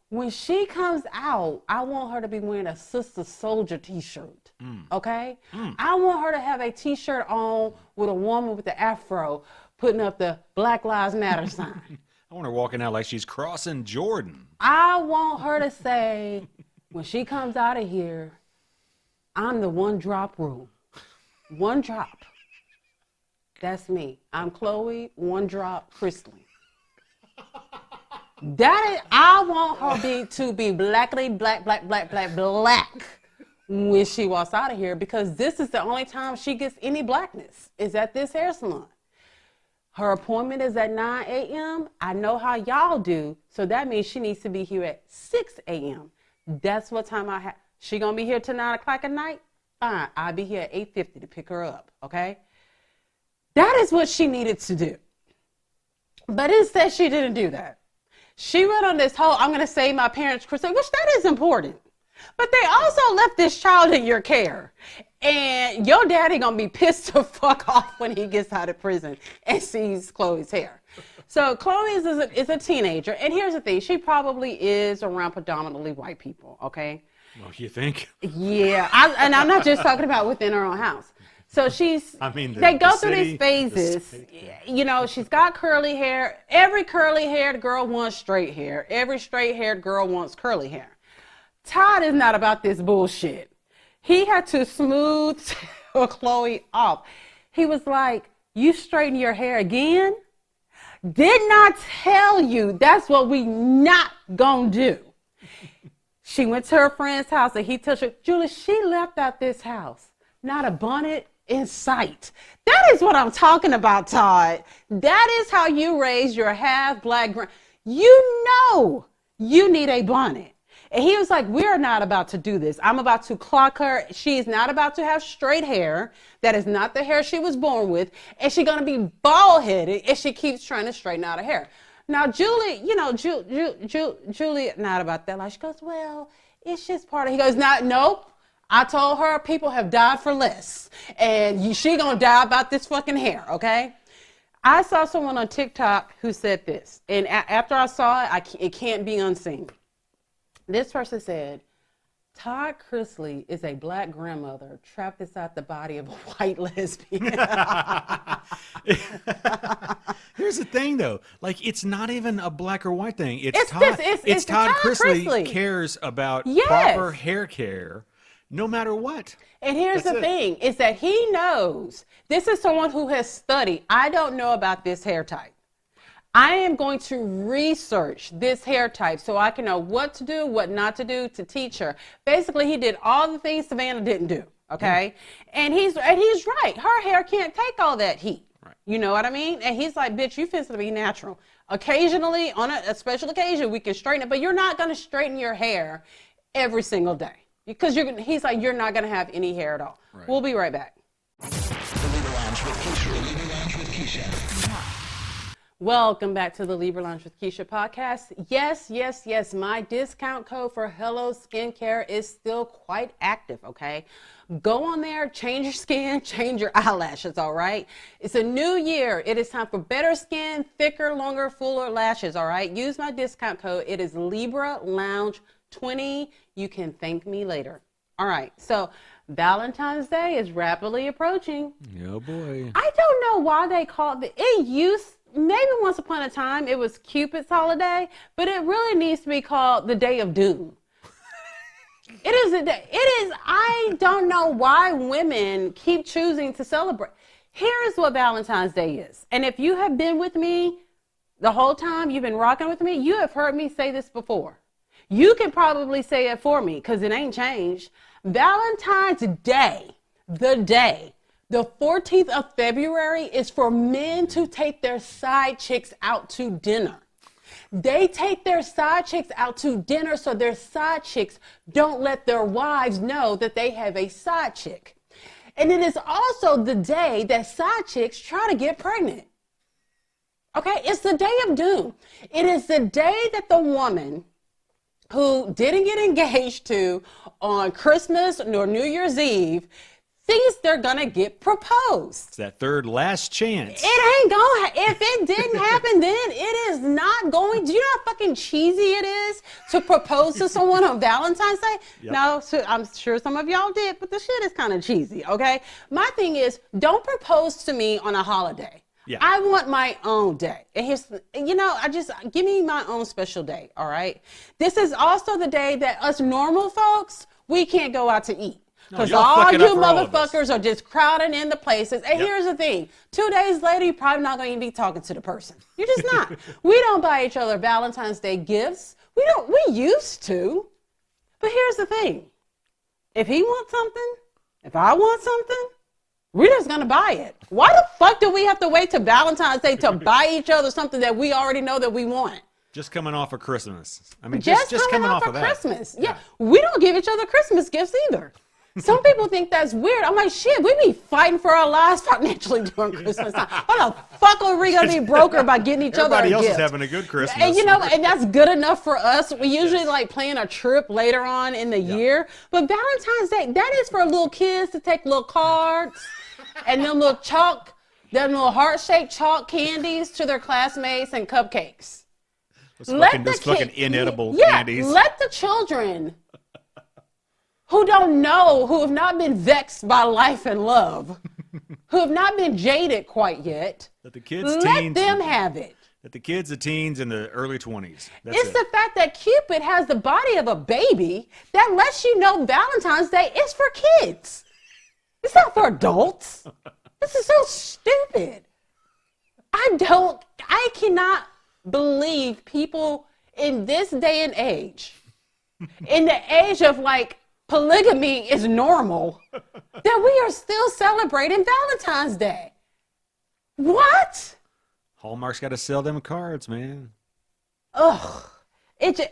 When she comes out, I want her to be wearing a Sister Soldier t-shirt. Okay? I want her to have a t-shirt on with a woman with the afro putting up the Black Lives Matter sign. I want her walking out like she's crossing Jordan. I want her to say, when she comes out of here, I'm the one drop rule. One drop. That's me. I'm Chloe, one drop Chrisley. I want her to be black when she walks out of here, because this is the only time she gets any blackness is at this hair salon. Her appointment is at 9 a.m. I know how y'all do, so that means she needs to be here at 6 a.m. That's what time I have. She gonna be here till 9 o'clock at night? Fine, I'll be here at 8:50 to pick her up, okay? That is what she needed to do. But instead, she didn't do that. She went on this whole, I'm gonna save my parents' crusade, which that is important. But they also left this child in your care. And your daddy gonna be pissed the fuck off when he gets out of prison and sees Chloe's hair. So Chloe is a teenager. And here's the thing, she probably is around predominantly white people, okay? Well, you think? Yeah, and I'm not just talking about within her own house. So they go through these phases. You know, she's got curly hair. Every curly haired girl wants straight hair. Every straight haired girl wants curly hair. Todd is not about this bullshit. He had to smooth Chloe off. He was like, you straighten your hair again? Did not tell you that's what we not gonna do. She went to her friend's house and he touched her. Julie, she left out this house. Not a bonnet in sight. That is what I'm talking about, Todd. That is how you raise your half black you know you need a bonnet. And he was like, we're not about to do this. I'm about to clock her. She's not about to have straight hair. That is not the hair she was born with. And she's going to be bald-headed if she keeps trying to straighten out her hair. Now, Julie, Julie, not about that. Like, she goes, well, it's just part of, he goes, nope. I told her people have died for less. And she going to die about this fucking hair, okay? I saw someone on TikTok who said this. And after I saw it, it can't be unseen. This person said, Todd Chrisley is a black grandmother trapped inside the body of a white lesbian. Here's the thing, though. Like, it's not even a black or white thing. It's Todd Chrisley cares about proper hair care, no matter what. And here's the thing, is that he knows. This is someone who has studied. I don't know about this hair type. I am going to research this hair type so I can know what to do, what not to do to teach her. Basically, he did all the things Savannah didn't do, okay? And he's right. Her hair can't take all that heat. Right. You know what I mean? And he's like, bitch, you fit to be natural. Occasionally, on a special occasion, we can straighten it, but you're not going to straighten your hair every single day. Because he's like, you're not going to have any hair at all. Right. We'll be right back. The Libra Lounge with Keisha. The Libra Lounge with Keisha. Welcome back to the Libra Lounge with Keisha podcast. Yes, my discount code for Hello Skincare is still quite active, okay? Go on there, change your skin, change your eyelashes, all right? It's a new year. It is time for better skin, thicker, longer, fuller lashes, all right? Use my discount code. It is Libra Lounge 20. You can thank me later. All right, so Valentine's Day is rapidly approaching. Oh boy. I don't know why they called maybe once upon a time it was Cupid's holiday, but it really needs to be called the Day of Doom. It is, I don't know why women keep choosing to celebrate. Here's what Valentine's Day is. And if you have been with me the whole time, you've been rocking with me, you have heard me say this before. You can probably say it for me because it ain't changed. Valentine's Day, the 14th of February, is for men to take their side chicks out to dinner. They take their side chicks out to dinner so their side chicks don't let their wives know that they have a side chick. And it is also the day that side chicks try to get pregnant. Okay, it's the Day of Doom. It is the day that the woman who didn't get engaged to on Christmas nor New Year's Eve thinks they're gonna get proposed. It's that third last chance. It ain't gonna. If it didn't happen then, it is not going. Do you know how fucking cheesy it is to propose to someone on Valentine's Day? Yep. No, so I'm sure some of y'all did, but the shit is kind of cheesy, okay? My thing is, don't propose to me on a holiday. Yeah. I want my own day. And here's, give me my own special day, all right? This is also the day that us normal folks, we can't go out to eat. Because all you motherfuckers are just crowding in the places. And here's the thing. 2 days later, you're probably not going to be talking to the person. You're just not. We don't buy each other Valentine's Day gifts. We used to. But here's the thing. If he wants something, if I want something, we're just going to buy it. Why the fuck do we have to wait till Valentine's Day to buy each other something that we already know that we want? Just coming off of Christmas. I mean, just coming off of that. Christmas. Yeah. We don't give each other Christmas gifts either. Some people think that's weird. I'm like, shit, we be fighting for our lives financially during Christmas time. How the fuck are we going to be broker by getting each other a gift? Everybody else is having a good Christmas. And and that's good enough for us. We usually like plan a trip later on in the year. But Valentine's Day, that is for little kids to take little cards and them little heart-shaped chalk candies to their classmates and cupcakes. Those fucking inedible candies. Let the children who don't know, who have not been vexed by life and love, who have not been jaded quite yet, let them have it. That the kids, the teens, in the early 20s. It's the fact that Cupid has the body of a baby that lets you know Valentine's Day is for kids. It's not for adults. This is so stupid. I cannot believe people in this day and age, in the age of like polygamy is normal, that we are still celebrating Valentine's Day. What? Hallmark's got to sell them cards, man. Ugh. Good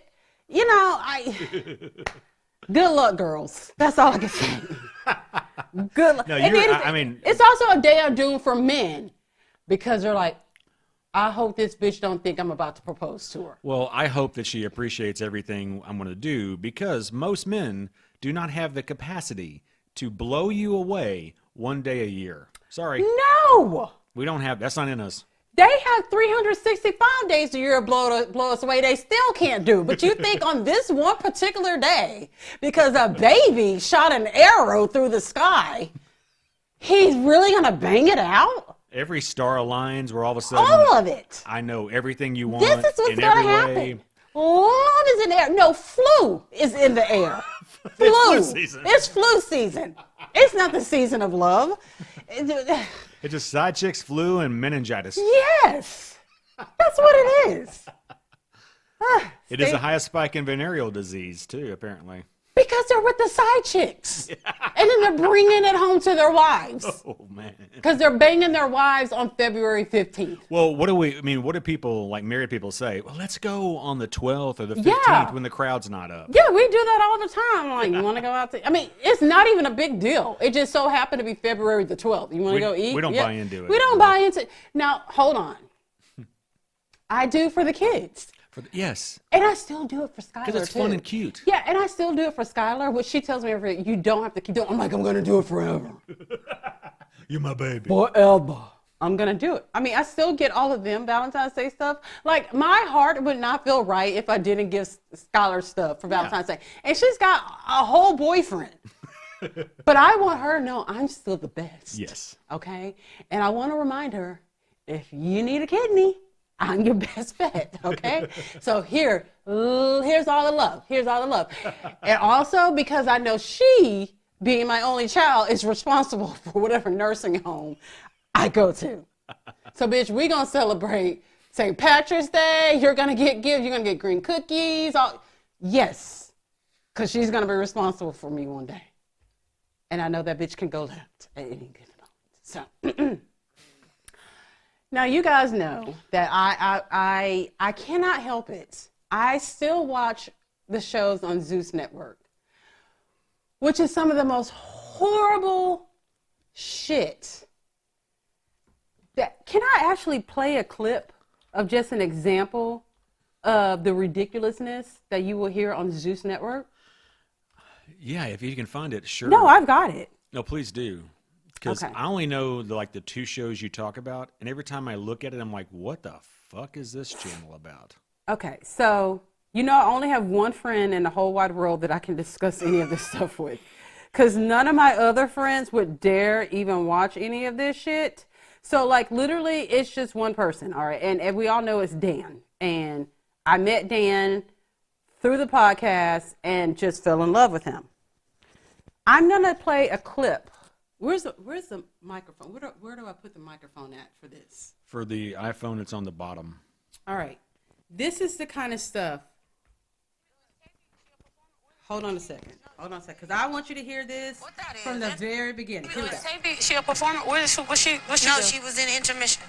luck, girls. That's all I can say. Good luck. No, it's also a day of doom for men because they're like, I hope this bitch don't think I'm about to propose to her. Well, I hope that she appreciates everything I'm going to do because most men do not have the capacity to blow you away one day a year. Sorry. No. We don't have, that's not in us. They have 365 days a year to blow us away. They still can't do. But you think on this one particular day, because a baby shot an arrow through the sky, he's really going to bang it out? Every star aligns where all of a sudden. All of it. I know everything you want. This is what's in going to every happen. way. Love is in the air. No, flu is in the air. Flu. Flu season. It's flu season. It's not the season of love. It's just side chicks, flu, and meningitis. Yes. That's what it is. It is the highest spike in venereal disease, too, apparently. Because they're with the side chicks. And then they're bringing it home to their wives. Oh, man. Because they're banging their wives on February 15th. Well, what do people, like married people say? Well, let's go on the 12th or the 15th when the crowd's not up. Yeah, we do that all the time. Like, you want to go out to, I mean, it's not even a big deal. It just so happened to be February the 12th. You want to go eat? We don't buy into it. We don't buy into it. Now, hold on. I do for the kids. Yes. And I still do it for Skylar, because it's fun and cute. Yeah, and I still do it for Skylar, which she tells me you don't have to keep doing. I'm like, I'm going to do it forever. You're my baby. Forever. I'm going to do it. I mean, I still get all of them Valentine's Day stuff. Like, my heart would not feel right if I didn't give Skylar stuff for Valentine's Day. And she's got a whole boyfriend. But I want her to know I'm still the best. Yes. Okay? And I want to remind her, if you need a kidney, I'm your best bet, okay? So here's all the love. Here's all the love. And also because I know she, being my only child, is responsible for whatever nursing home I go to. So, bitch, we going to celebrate St. Patrick's Day. You're going to get gifts. You're going to get green cookies. Yes, because she's going to be responsible for me one day. And I know that bitch can go left at any given moment. So... Now, you guys know that I cannot help it. I still watch the shows on Zeus Network, which is some of the most horrible shit. Can I actually play a clip of just an example of the ridiculousness that you will hear on Zeus Network? Yeah, if you can find it, sure. No, I've got it. No, please do. Because Okay. I only know the 2 shows you talk about, and every time I look at it, I'm like, what the fuck is this channel about? Okay, so, I only have one friend in the whole wide world that I can discuss any of this stuff with. Because none of my other friends would dare even watch any of this shit. So, literally, it's just one person, all right? And we all know it's Dan. And I met Dan through the podcast and just fell in love with him. I'm going to play a clip. Where's the microphone? Where do I put the microphone at for this? For the iPhone, it's on the bottom. All right. This is the kind of stuff. Hold on a second, because I want you to hear this from the very beginning. Here we go. She a performer? What she No, do? she was in intermission.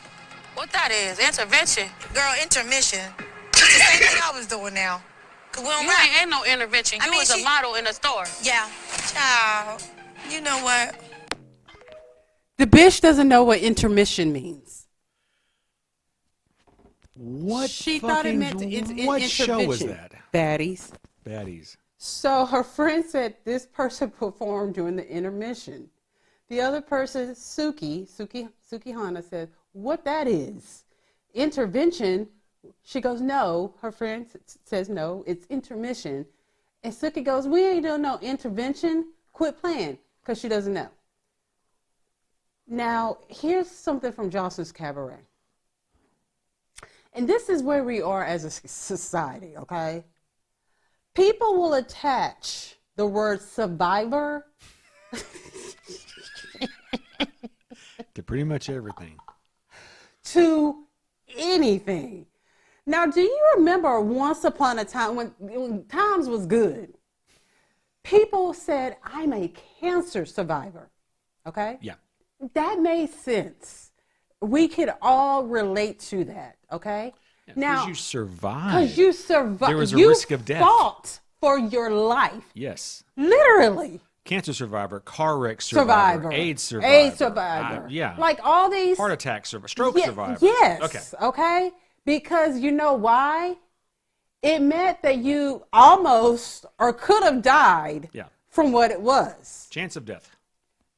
What that is? Intervention. Girl, intermission. It's the same thing I was doing now. Cause we don't You rap. ain't no intervention. You I mean, was a model in a store. Yeah. Child. You know what? The bitch doesn't know what intermission means. What She thought it meant what show was that? Baddies. Baddies. So her friend said this person performed during the intermission. The other person, Suki Hana, said, what that is? Intervention? She goes, no. Her friend says, no, it's intermission. And Suki goes, we ain't doing no intervention. Quit playing, because she doesn't know. Now, here's something from Jocelyn's Cabaret. And this is where we are as a society, okay? People will attach the word survivor To pretty much everything. to anything. Now, do you remember once upon a time when times was good? People said, I'm a cancer survivor, okay? Yeah. That made sense. We could all relate to that, okay? Yeah, now, because you survived. Because you survived. There was a you risk of death. fought for your life. Yes. Literally. Cancer survivor, car wreck survivor, AIDS survivor. Yeah. Yeah. Like all these. Heart attack survivor, stroke survivor. Yes. Okay. Because you know why? It meant that you almost or could have died from what it was. Chance of death.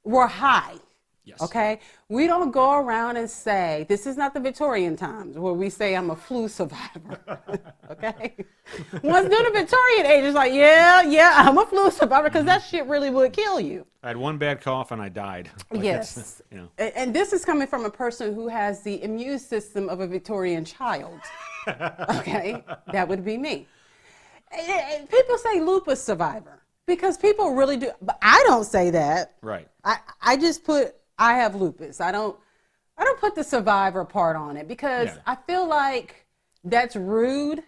Were high. Yes. Okay? We don't go around and say, this is not the Victorian times where we say I'm a flu survivor. Okay? Once during the Victorian age, it's like, yeah, I'm a flu survivor because that shit really would kill you. I had one bad cough and I died. Like, Yes. You know. And this is coming from a person who has the immune system of a Victorian child. Okay? That would be me. And people say lupus survivor because people really do. But I don't say that. Right. I just put, I have lupus. I don't put the survivor part on it because I feel like that's rude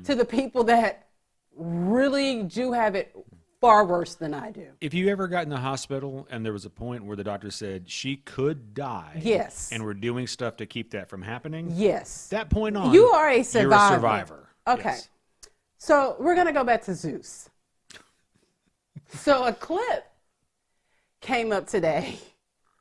to the people that really do have it far worse than I do. If you ever got in the hospital and there was a point where the doctor said she could die, Yes. and we're doing stuff to keep that from happening, Yes. that point on, You are a survivor. You're a survivor. Okay. Yes. So we're going to go back to Zeus. So a clip came up today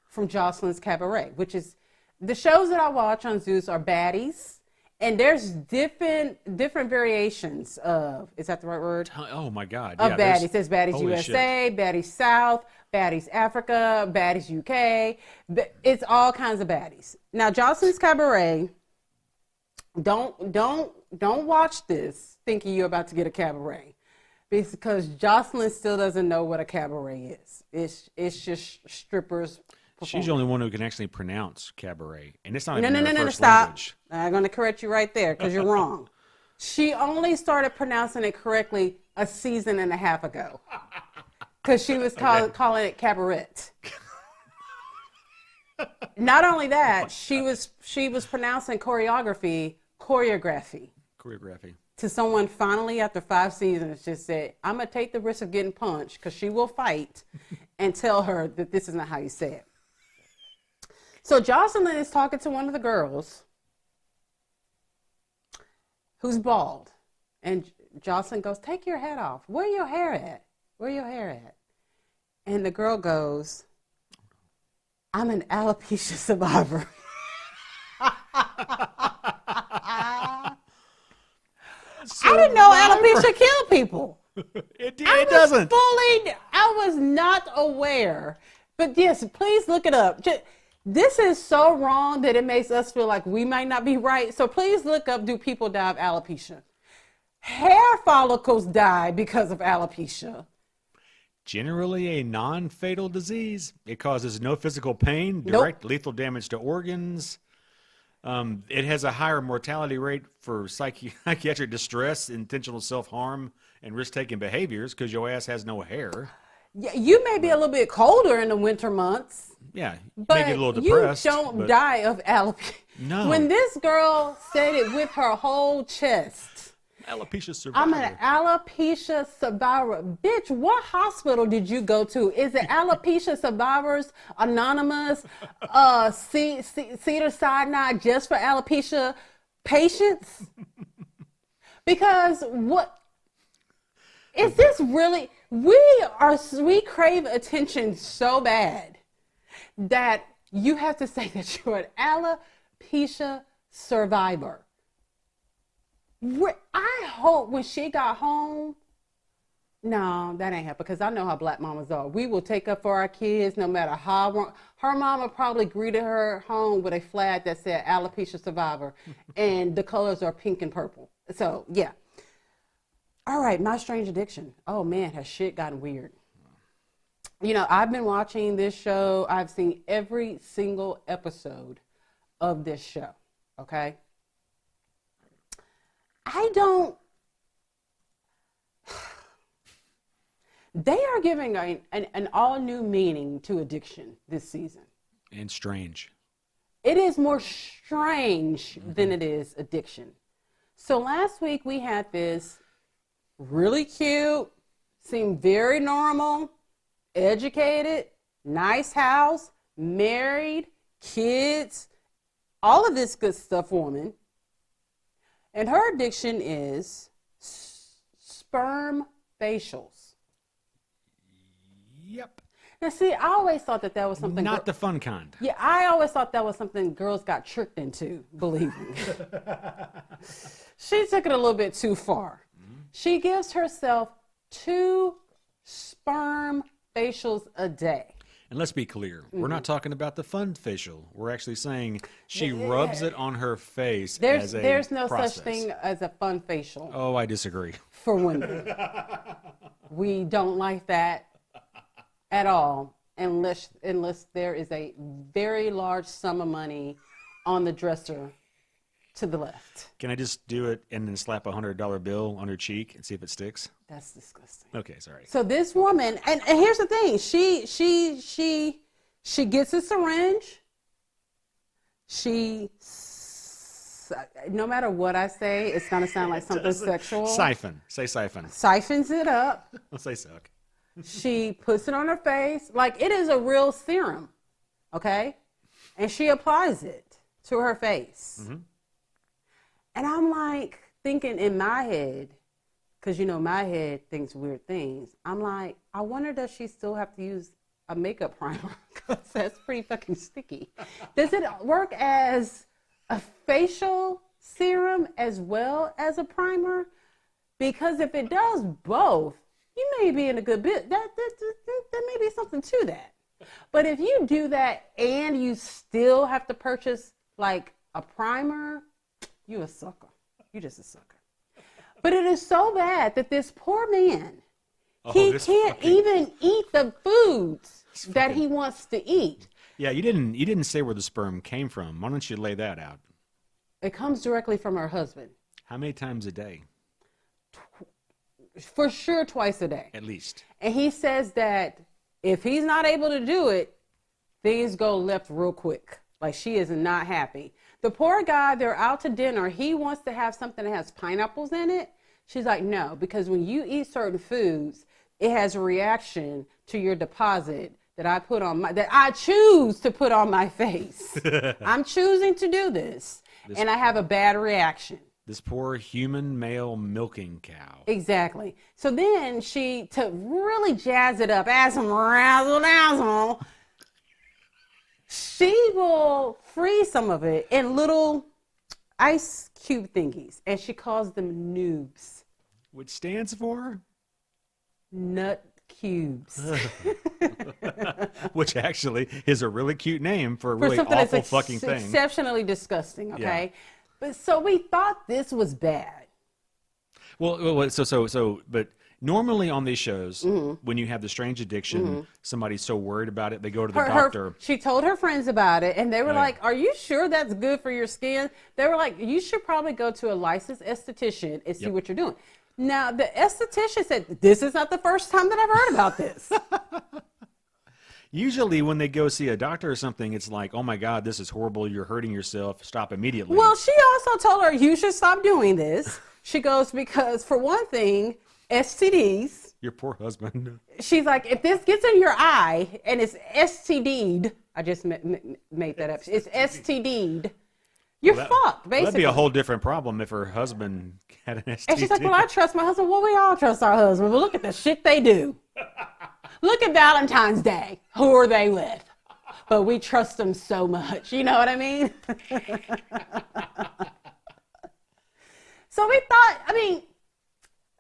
from Jocelyn's Cabaret, which is the shows that I watch on Zeus are baddies. And there's different variations of, is that the right word? Oh my God. Of yeah, baddies. There's baddies holy USA, baddies South, baddies Africa, baddies UK. It's all kinds of baddies. Now, Jocelyn's Cabaret, don't watch this thinking you're about to get a cabaret, because Jocelyn still doesn't know what a cabaret is. It's just strippers. She's the only one who can actually pronounce cabaret, and it's not No, even her first stop. language. I'm going to correct you right there because you're wrong. She only started pronouncing it correctly a season and a half ago because she was calling it cabaret. Not only that, she was pronouncing choreography. To someone finally after 5 seasons just said, I'm going to take the risk of getting punched because she will fight and tell her that this is not how you say it. So Jocelyn is talking to one of the girls who's bald. And Jocelyn goes, take your hat off. Where your hair at? Where your hair at? And the girl goes, I'm an alopecia survivor. I didn't know alopecia killed people. It doesn't. I was not aware. But yes, please look it up. This is so wrong that it makes us feel like we might not be right. So please look up, do people die of alopecia? Hair follicles die because of alopecia. Generally a non-fatal disease. It causes no physical pain, direct lethal damage to organs. It has a higher mortality rate for psychiatric distress, intentional self-harm, and risk-taking behaviors because your ass has no hair. Yeah, you may be a little bit colder in the winter months. Yeah, but may get a little depressed. You don't die of alopecia. No. When this girl said it with her whole chest, alopecia survivor. I'm an alopecia survivor. Bitch, what hospital did you go to? Is it Alopecia Survivors Anonymous, Cedar-Sinai just for alopecia patients? Because what is this really? We crave attention so bad that you have to say that you're an alopecia survivor. I hope when she got home, no, that ain't happening because I know how black mamas are. We will take up for our kids no matter how. Her mama probably greeted her home with a flag that said alopecia survivor and the colors are pink and purple. So, yeah. All right, My Strange Addiction. Oh, man, has shit gotten weird. You know, I've been watching this show. I've seen every single episode of this show, okay? They are giving an all-new meaning to addiction this season. And strange. It is more strange than it is addiction. So last week we had this really cute, seemed very normal, educated, nice house, married, kids, all of this good stuff woman. And her addiction is sperm facials. Yep. Now, see, I always thought that was something. Not the fun kind. Yeah, I always thought that was something girls got tricked into believing. She took it a little bit too far. Mm-hmm. She gives herself 2 sperm facials a day. And let's be clear, we're not Mm-hmm. talking about the fun facial. We're actually saying she rubs it on her face There's as a no process. such thing as a fun facial Oh, I disagree. for women. We don't like that at all unless there is a very large sum of money on the dresser to the left. Can I just do it and then slap a $100 bill on her cheek and see if it sticks? That's disgusting. Okay, sorry. So this woman, and here's the thing, she gets a syringe. No matter what I say, it's gonna sound like something sexual. Siphon. Say siphon. Siphons it up. I'll say suck. She puts it on her face like it is a real serum, okay? And she applies it to her face. Mm-hmm. And I'm like thinking in my head, because my head thinks weird things. I'm like, I wonder does she still have to use a makeup primer? Because that's pretty fucking sticky. Does it work as a facial serum as well as a primer? Because if it does both, you may be in a good bit. That may be something to that. But if you do that and you still have to purchase like a primer, you a sucker. You just a sucker. But it is so bad that this poor man, he can't even eat the foods that he wants to eat. Yeah, you didn't say where the sperm came from. Why don't you lay that out? It comes directly from her husband. How many times a day? For sure twice a day. At least. And he says that if he's not able to do it, things go left real quick. Like she is not happy. The poor guy, they're out to dinner. He wants to have something that has pineapples in it. She's like, no, because when you eat certain foods, it has a reaction to your deposit that I choose to put on my face. I'm choosing to do this. And I have a bad reaction. This poor human male milking cow. Exactly. So then to really jazz it up, add some razzle dazzle, she will freeze some of it in little ice cube thingies, and she calls them Nubes. Which stands for? Nut cubes. Which actually is a really cute name for a really something awful that's fucking thing. Exceptionally disgusting, okay? Yeah. But so we thought this was bad. But normally on these shows, Mm-hmm. when you have the strange addiction, somebody's so worried about it, they go to the doctor. She told her friends about it, and they were Right. like, are you sure that's good for your skin? They were like, you should probably go to a licensed esthetician and see what you're doing. Now, the esthetician said, this is not the first time that I've heard about this. Usually when they go see a doctor or something, it's like, oh my God, this is horrible. You're hurting yourself. Stop immediately. Well, she also told her, you should stop doing this. She goes, because for one thing, STDs. Your poor husband. She's like, if this gets in your eye and it's STD'd, I just made that up. It's STD'd. You're fucked, basically. That'd be a whole different problem if her husband had an STD. And she's like, well, I trust my husband. Well, we all trust our husbands. But look at the shit they do. Look at Valentine's Day. Who are they with? But we trust them so much. You know what I mean? So we thought,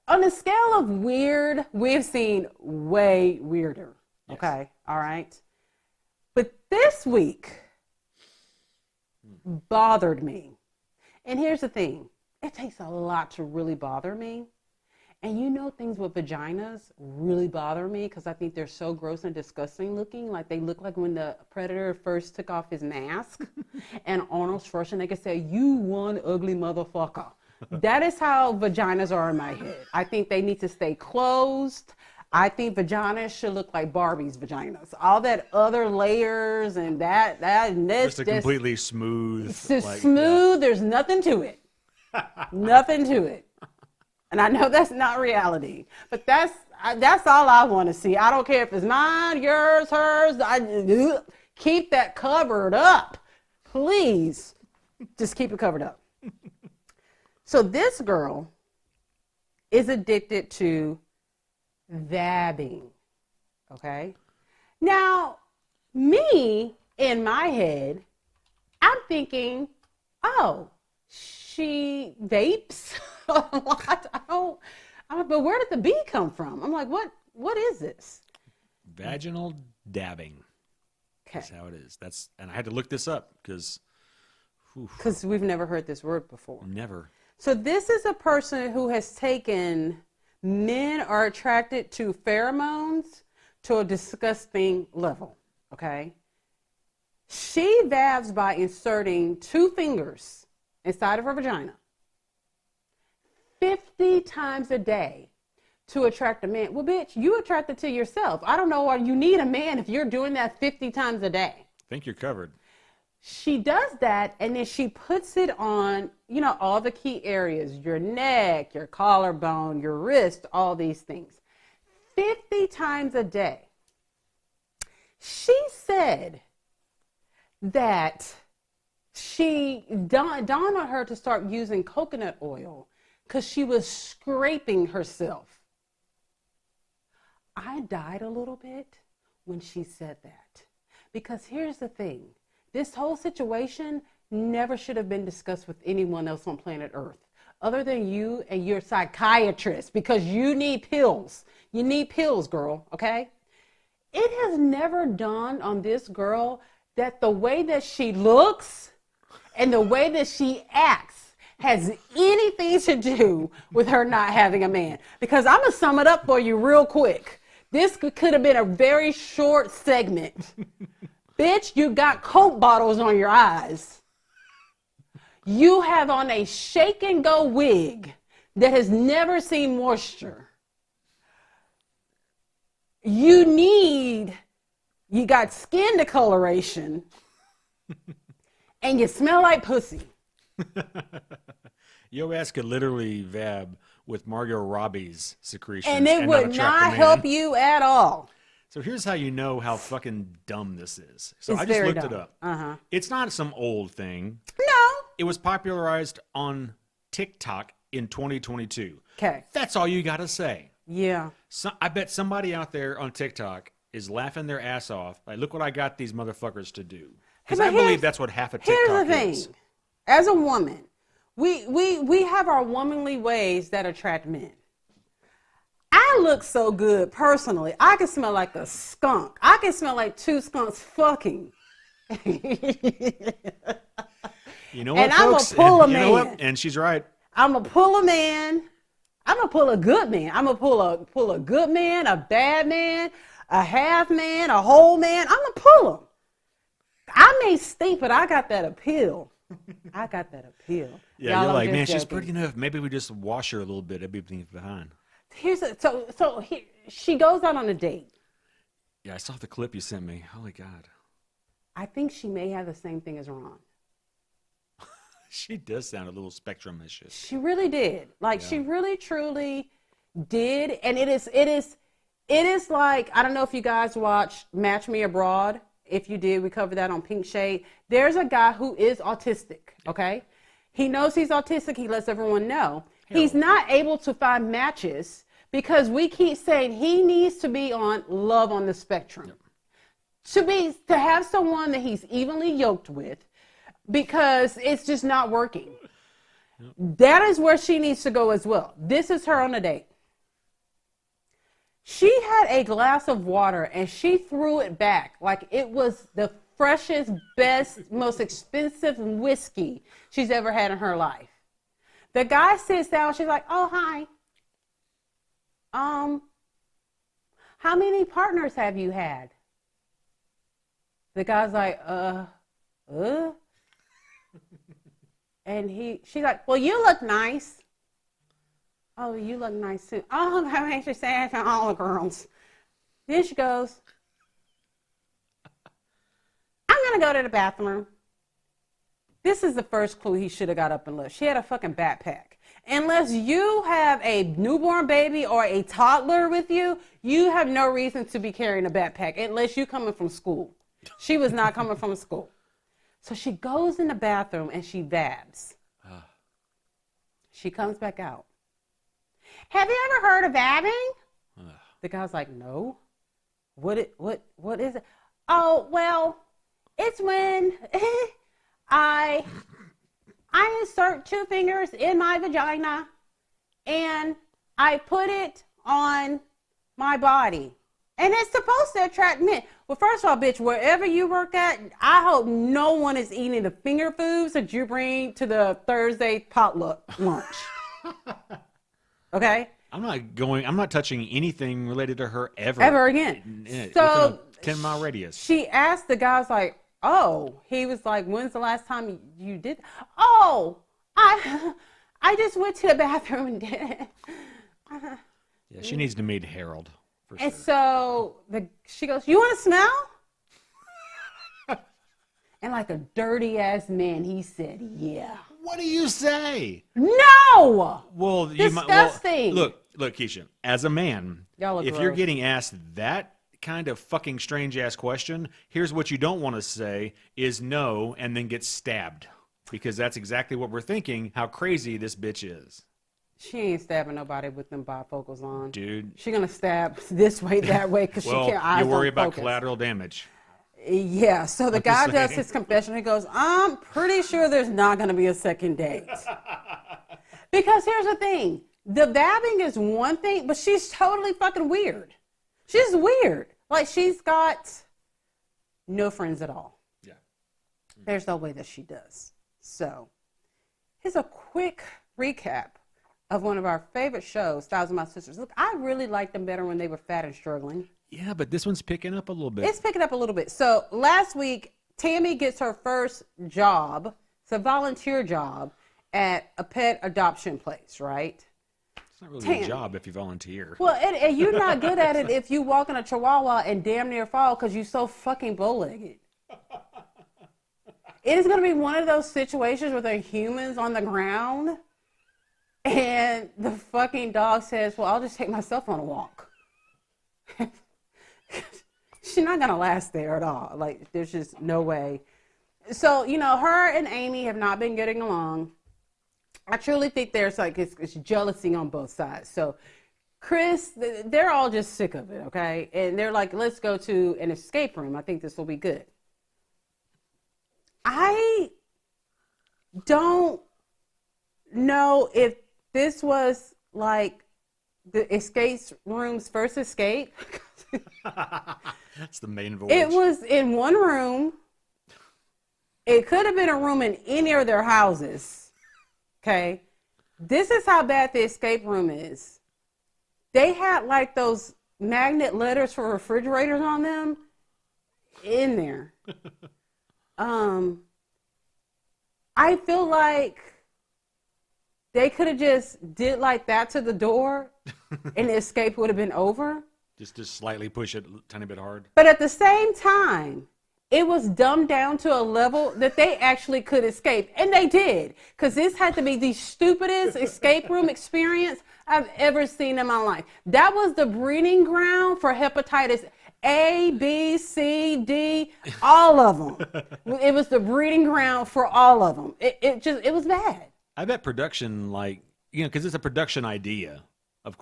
on a scale of weird, we've seen way weirder. Yes. Okay. All right. But this week bothered me. And here's the thing. It takes a lot to really bother me. And things with vaginas really bother me because I think they're so gross and disgusting looking. Like they look like when the Predator first took off his mask and Arnold Schwarzenegger said, you one ugly motherfucker. That is how vaginas are in my head. I think they need to stay closed. I think vaginas should look like Barbie's vaginas. All that other layers and Just a completely smooth. It's just smooth. There's nothing to it. Nothing to it. And I know that's not reality, but that's all I want to see. I don't care if it's mine, yours, hers. Keep that covered up, please. Just keep it covered up. So this girl is addicted to vabbing. Okay. Now, me in my head, I'm thinking, oh, she vapes a lot. But where did the B come from? I'm like, what is this? Vaginal dabbing. That's how it is. And I had to look this up because we've never heard this word before. Never. So this is a person who has taken men are attracted to pheromones to a disgusting level. Okay. She vabs by inserting 2 fingers inside of her vagina 50 times a day to attract a man. Well, bitch, you attracted to yourself. I don't know why you need a man if you're doing that 50 times a day. I think you're covered. She does that, and then she puts it on, all the key areas, your neck, your collarbone, your wrist, all these things. 50 times a day. She said that she dawned on her to start using coconut oil because she was scraping herself. I died a little bit when she said that, because here's the thing. This whole situation never should have been discussed with anyone else on planet Earth other than you and your psychiatrist, because you need pills. You need pills, girl, okay? It has never dawned on this girl that the way that she looks and the way that she acts has anything to do with her not having a man. Because I'm going to sum it up for you real quick. This could have been a very short segment. Bitch, you got Coke bottles on your eyes. You have on a shake and go wig that has never seen moisture. You got skin discoloration, and you smell like pussy. Your ass could literally vab with Margot Robbie's secretions. And it would not help you at all. So here's how you know how fucking dumb this is. So It's I just very looked dumb. it up. Uh-huh. It's not some old thing. No. It was popularized on TikTok in 2022. Okay. That's all you got to say. Yeah. So, I bet somebody out there on TikTok is laughing their ass off. Like, look what I got these motherfuckers to do. Because I believe that's what half of TikTok Here's the thing. is. As a woman, we have our womanly ways that attract men. I look so good personally. I can smell like a skunk. I can smell like 2 skunks fucking. You know what, And I'm folks? a pull a You know man. what? And she's right. I'm going to pull a man. I'm going to pull a good man. I'm going to pull a good man, a bad man, a half man, a whole man. I'm going to pull them. I may stink, but I got that appeal. I got that appeal. Yeah, Y'all, you're I'm like, just man, she's joking. pretty enough. Maybe we just wash her a little bit. Everything's behind. She goes out on a date. Yeah, I saw the clip you sent me. Holy God. I think she may have the same thing as Ron. She does sound a little spectrum-ish. She really did. Like, she really, truly did. And it is like, I don't know if you guys watched Match Me Abroad. If you did, we covered that on Pink Shade. There's a guy who is autistic, okay? He knows he's autistic. He lets everyone know. He's not able to find matches because we keep saying he needs to be on Love on the Spectrum. To have someone that he's evenly yoked with, because it's just not working. That is where she needs to go as well. This is her on a date. She had a glass of water and she threw it back like it was the freshest, best, most expensive whiskey she's ever had in her life. The guy sits down, she's like, "Oh, hi. How many partners have you had?" The guy's like, And she's like, "Well, you look nice." "Oh, you look nice too." "Oh, that makes you sad to all the girls." Then she goes, "I'm going to go to the bathroom." This is the first clue he should have got up and left. She had a fucking backpack. Unless you have a newborn baby or a toddler with you, you have no reason to be carrying a backpack unless you're coming from school. She was not coming from school. So she goes in the bathroom and she vabs. She comes back out. "Have you ever heard of vabbing?" The guy's like, "No. What is it?" "Oh, well, it's when I insert 2 fingers in my vagina and I put it on my body. And it's supposed to attract men." Well, first of all, bitch, wherever you work at, I hope no one is eating the finger foods that you bring to the Thursday potluck lunch. Okay? I'm not touching anything related to her Ever again. Within So a 10-mile radius. she asked the guy, was like, oh, he was like, when's the last time you did? Oh, I just went to the bathroom and did it. Yeah, she needs to meet Harold. For And sure. so she goes, you want to smell? And like a dirty ass man, he said, yeah. What do you say? No! Well, Disgusting. Look, Keisha, as a man, Y'all look if you're gross. getting asked that kind of fucking strange ass question, here's what you don't want to say is no and then get stabbed. Because that's exactly what we're thinking, how crazy this bitch is. She ain't stabbing nobody with them bifocals on. Dude. She gonna stab this way, that way, because Well, she can't eyes you worry don't about focus. collateral damage. Yeah, so the guy does his confession. He goes, I'm pretty sure there's not going to be a second date. Because here's the thing. The vabbing is one thing, but she's totally fucking weird. She's weird. Like, she's got no friends at all. Yeah. There's no way that she does. So, here's a quick recap of one of our favorite shows, Styles and My Sisters. Look, I really liked them better when they were fat and struggling. Yeah, but this one's picking up a little bit. It's picking up a little bit. So last week, Tammy gets her first job. It's a volunteer job at a pet adoption place, right? It's not really a job if you volunteer. Well, and you're not good at it if you walk in a chihuahua and damn near fall because you're so fucking bow-legged. It is going to be one of those situations where there are humans on the ground and the fucking dog says, well, I'll just take myself on a walk. She's not going to last there at all. Like, there's just no way. So, you know, her and Amy have not been getting along. I truly think there's like, it's jealousy on both sides. So, Chris, they're all just sick of it, okay? And they're like, let's go to an escape room. I think this will be good. I don't know if this was like the escape room's first escape. That's the main voyage. It was in one room. It could have been a room in any of their houses. Okay. This is how bad the escape room is. They had like those magnet letters for refrigerators on them in there. I feel like they could have just did like that to the door and the escape would have been over. Just slightly push it a tiny bit hard. But at the same time, it was dumbed down to a level that they actually could escape. And they did. Because this had to be the stupidest escape room experience I've ever seen in my life. That was the breeding ground for hepatitis A, B, C, D, all of them. It was the breeding ground for all of them. It was bad. I bet production, like, you know, because it's a production idea.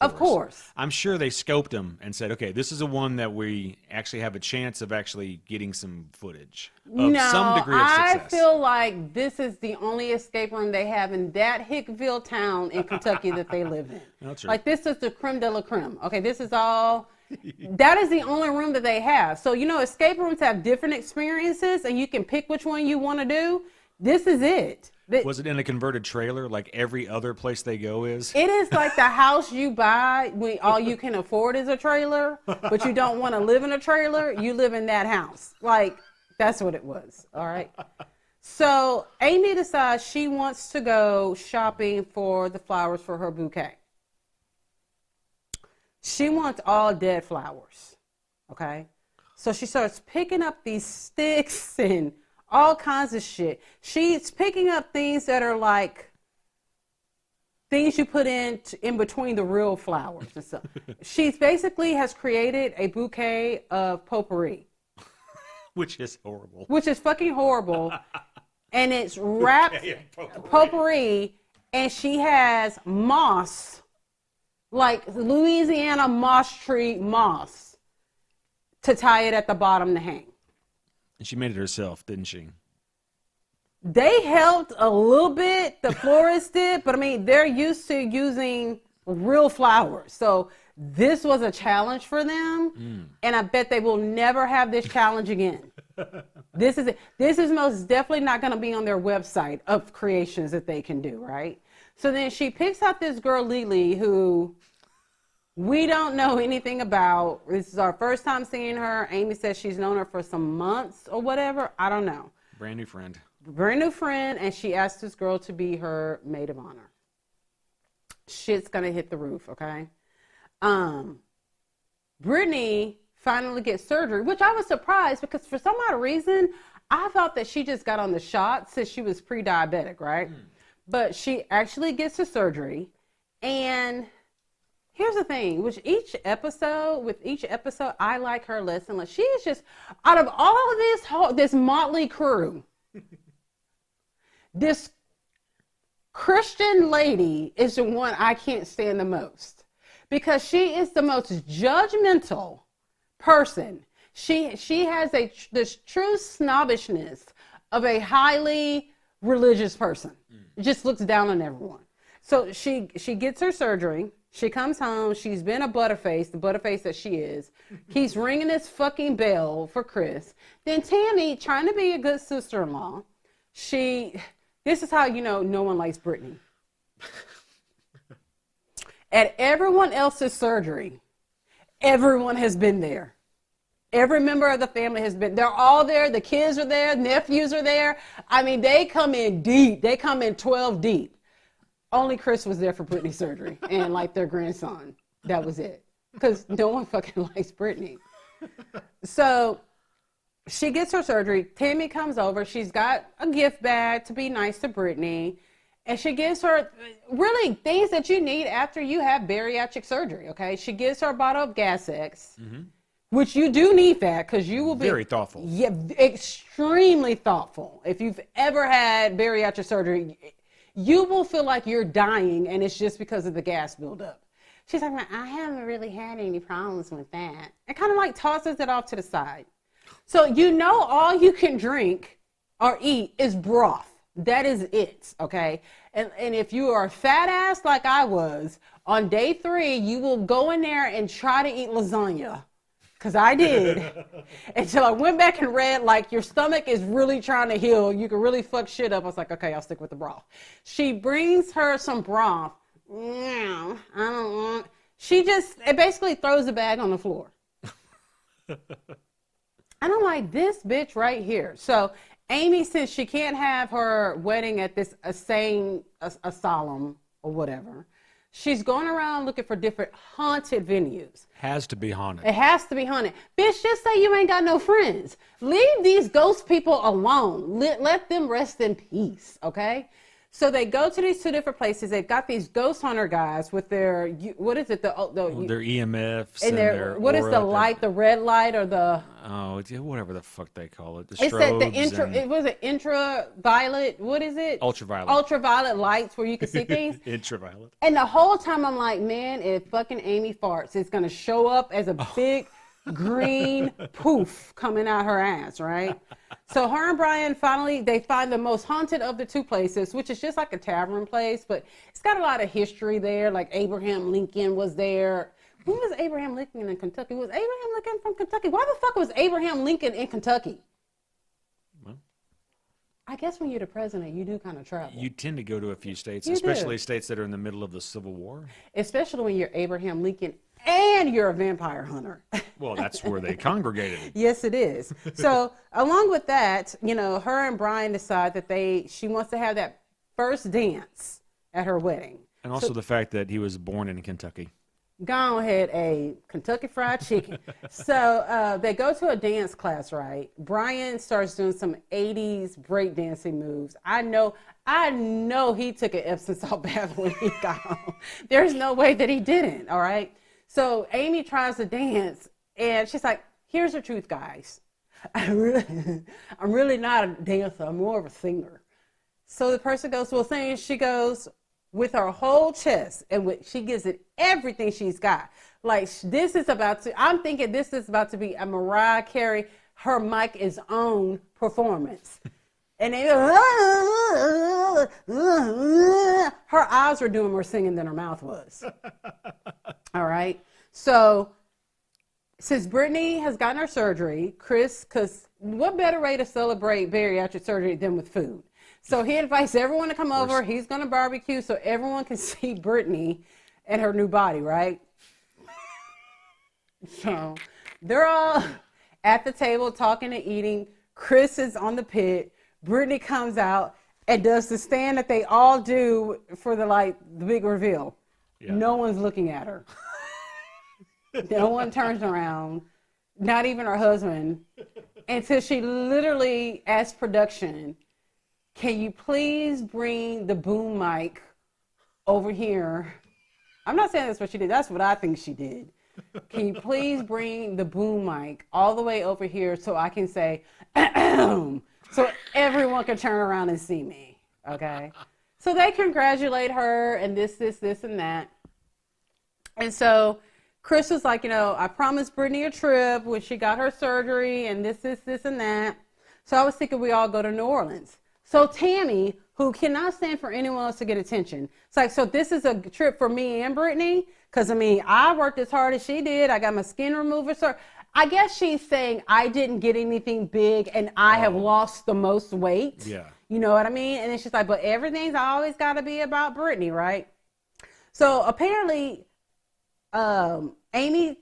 Of course. I'm sure they scoped them and said, okay, this is the one that we actually have a chance of actually getting some footage of some degree of success. I feel like this is the only escape room they have in that Hickville town in Kentucky that they live in. That's right. Like, this is the creme de la creme. Okay, this is all. That is the only room that they have. So, you know, escape rooms have different experiences and you can pick which one you want to do. This is it. Was it in a converted trailer like every other place they go is? It is like the house you buy when all you can afford is a trailer, but you don't want to live in a trailer. You live in that house. Like, that's what it was. All right. So Amy decides she wants to go shopping for the flowers for her bouquet. She wants all dead flowers. Okay. So she starts picking up these sticks and all kinds of shit. She's picking up things that are like things you put in between the real flowers and stuff. She's basically has created a bouquet of potpourri. Which is horrible. Which is fucking horrible. And it's wrapped potpourri, and she has moss, like Louisiana moss tree moss, to tie it at the bottom to hang. And she made it herself, didn't she? They helped a little bit, the florist did, but I mean, they're used to using real flowers. So this was a challenge for them, and I bet they will never have this challenge again. This is most definitely not going to be on their website of creations that they can do, right? So then she picks out this girl, Lily, who we don't know anything about. This is our first time seeing her. Amy says she's known her for some months or whatever. I don't know. Brand new friend. Brand new friend, and she asked this girl to be her maid of honor. Shit's going to hit the roof, okay? Brittany finally gets surgery, which I was surprised because for some odd reason, I thought that she just got on the shot since she was pre-diabetic, right? But she actually gets the surgery. And here's the thing, with each episode, I like her less and less. She is just, out of all of this motley crew, this Christian lady is the one I can't stand the most because she is the most judgmental person. She has this true snobbishness of a highly religious person. Just looks down on everyone. So she gets her surgery. She comes home. She's been a butterface, the butterface that she is. Keeps ringing this fucking bell for Chris. Then Tammy, trying to be a good sister-in-law, this is how you know no one likes Brittany. At everyone else's surgery, everyone has been there. Every member of the family has been. They're all there. The kids are there. Nephews are there. I mean, they come in deep. They come in 12 deep. Only Chris was there for Brittany's surgery and like their grandson. That was it. Because no one fucking likes Brittany. So she gets her surgery. Tammy comes over. She's got a gift bag to be nice to Brittany. And she gives her really things that you need after you have bariatric surgery, okay? She gives her a bottle of Gas X, which you do need that because you will be... Very thoughtful. Yeah, extremely thoughtful. If you've ever had bariatric surgery, you will feel like you're dying and it's just because of the gas buildup. She's like, I haven't really had any problems with that. And kind of like tosses it off to the side. So you know all you can drink or eat is broth. That is it, okay? And if you are a fat ass like I was, on day 3, you will go in there and try to eat lasagna. Because I did. Until I went back and read, like, your stomach is really trying to heal. You can really fuck shit up. I was like, okay, I'll stick with the broth. She brings her some broth. No, I don't want. It basically throws the bag on the floor. And I'm like, this bitch right here. So Amy, since she can't have her wedding at this asylum or whatever, she's going around looking for different haunted venues. Has to be haunted. It has to be haunted. Bitch, just say you ain't got no friends. Leave these ghost people alone. Let them rest in peace, okay? So they go to these 2 different places. They've got these ghost hunter guys with their, what is it? Their EMFs and their what is the light, the red light or the... Oh, whatever the fuck they call it. The it said strobes. It was an intraviolet, what is it? Ultraviolet. Ultraviolet lights where you can see things. Intraviolet. And the whole time I'm like, man, if fucking Amy farts, it's going to show up as a big green poof coming out her ass, right? So her and Brian finally, they find the most haunted of the 2 places, which is just like a tavern place, but it's got a lot of history there. Like Abraham Lincoln was there. Who was Abraham Lincoln in Kentucky? Was Abraham Lincoln from Kentucky? Why the fuck was Abraham Lincoln in Kentucky? Well, I guess when you're the president, you do kind of travel. You tend to go to a few states, You especially do. states that are in the middle of the Civil War. Especially when you're Abraham Lincoln and you're a vampire hunter. Well, that's where they congregated. Yes, it is. So along with that, her and Brian decide that she wants to have that first dance at her wedding. And also the fact that he was born in Kentucky. Go ahead, a Kentucky Fried Chicken. So they go to a dance class, right? Brian starts doing some 80s breakdancing moves. I know he took an Epsom salt bath when he got home. There's no way that he didn't, all right? So Amy tries to dance, and she's like, here's the truth, guys. I'm really not a dancer. I'm more of a singer. So the person goes, well, sing. She goes with her whole chest, and she gives it everything she's got. Like, I'm thinking this is about to be a Mariah Carey, her mic is on performance. And her eyes were doing more singing than her mouth was. All right. So since Brittany has gotten her surgery, Chris, because what better way to celebrate bariatric surgery than with food? So he invites everyone to come over. He's going to barbecue so everyone can see Brittany and her new body, right? So they're all at the table talking and eating. Chris is on the pit. Brittany comes out and does the stand that they all do for the big reveal. Yeah. No one's looking at her. No one turns around, not even her husband, until she literally asked production, can you please bring the boom mic over here? I'm not saying that's what she did. That's what I think she did. Can you please bring the boom mic all the way over here so I can say, so everyone can turn around and see me, okay? So they congratulate her and this, and that. And so Chris was like, I promised Brittany a trip when she got her surgery and this, and that. So I was thinking we all go to New Orleans. So Tammy, who cannot stand for anyone else to get attention, it's like, so this is a trip for me and Brittany? Because, I worked as hard as she did. I got my skin remover. So I guess she's saying I didn't get anything big and I have lost the most weight. Yeah. You know what I mean? And then she's like, but everything's always got to be about Brittany, right? So apparently, Tammy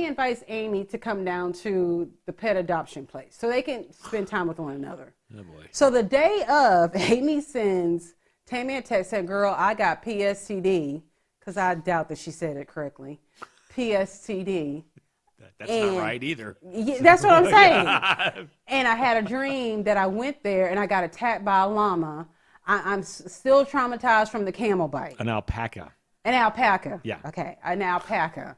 invites Amy to come down to the pet adoption place so they can spend time with one another. Oh boy. So the day of, Amy sends Tammy a text saying, girl, I got PSTD, because I doubt that she said it correctly. PSTD. That's not right either. Yeah, that's what I'm saying. And I had a dream that I went there and I got attacked by a llama. I'm still traumatized from the camel bite. An alpaca. An alpaca. Yeah. Okay, an alpaca.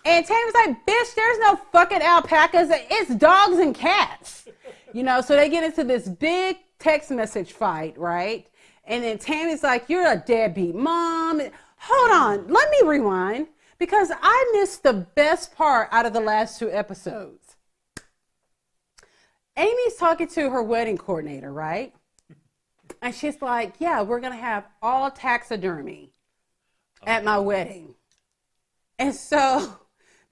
And Tammy's like, bitch, there's no fucking alpacas. It's dogs and cats. So they get into this big text message fight, right? And then Tammy's like, you're a deadbeat mom. Hold on, let me rewind because I missed the best part out of the last 2 episodes. Amy's talking to her wedding coordinator, right? And she's like, yeah, we're going to have all taxidermy at my wedding. And so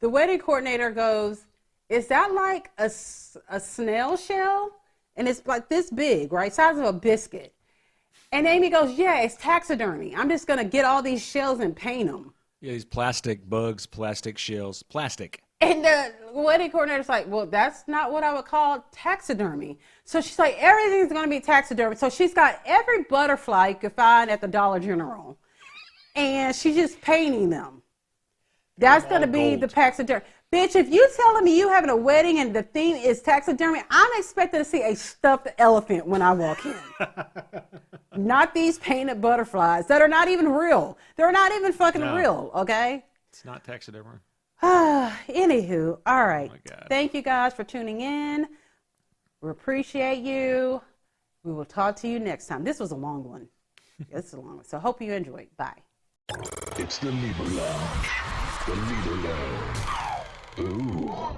the wedding coordinator goes, is that like a snail shell? And it's like this big, right? Size of a biscuit. And Amy goes, yeah, it's taxidermy. I'm just going to get all these shells and paint them. Yeah, these plastic bugs, plastic shells, plastic. And the wedding coordinator's like, well, that's not what I would call taxidermy. So she's like, everything's going to be taxidermy. So she's got every butterfly you could find at the Dollar General. And she's just painting them. That's going to be the taxidermy. Bitch, if you telling me you having a wedding and the theme is taxidermy, I'm expecting to see a stuffed elephant when I walk in. Not these painted butterflies that are not even real. They're not even fucking real, okay? It's not taxidermy. Anywho, all right. Oh my God. Thank you guys for tuning in. We appreciate you. We will talk to you next time. This was a long one. This is a long one. So hope you enjoyed. Bye. It's the Libra Lounge. The Libra Lounge. Ooh.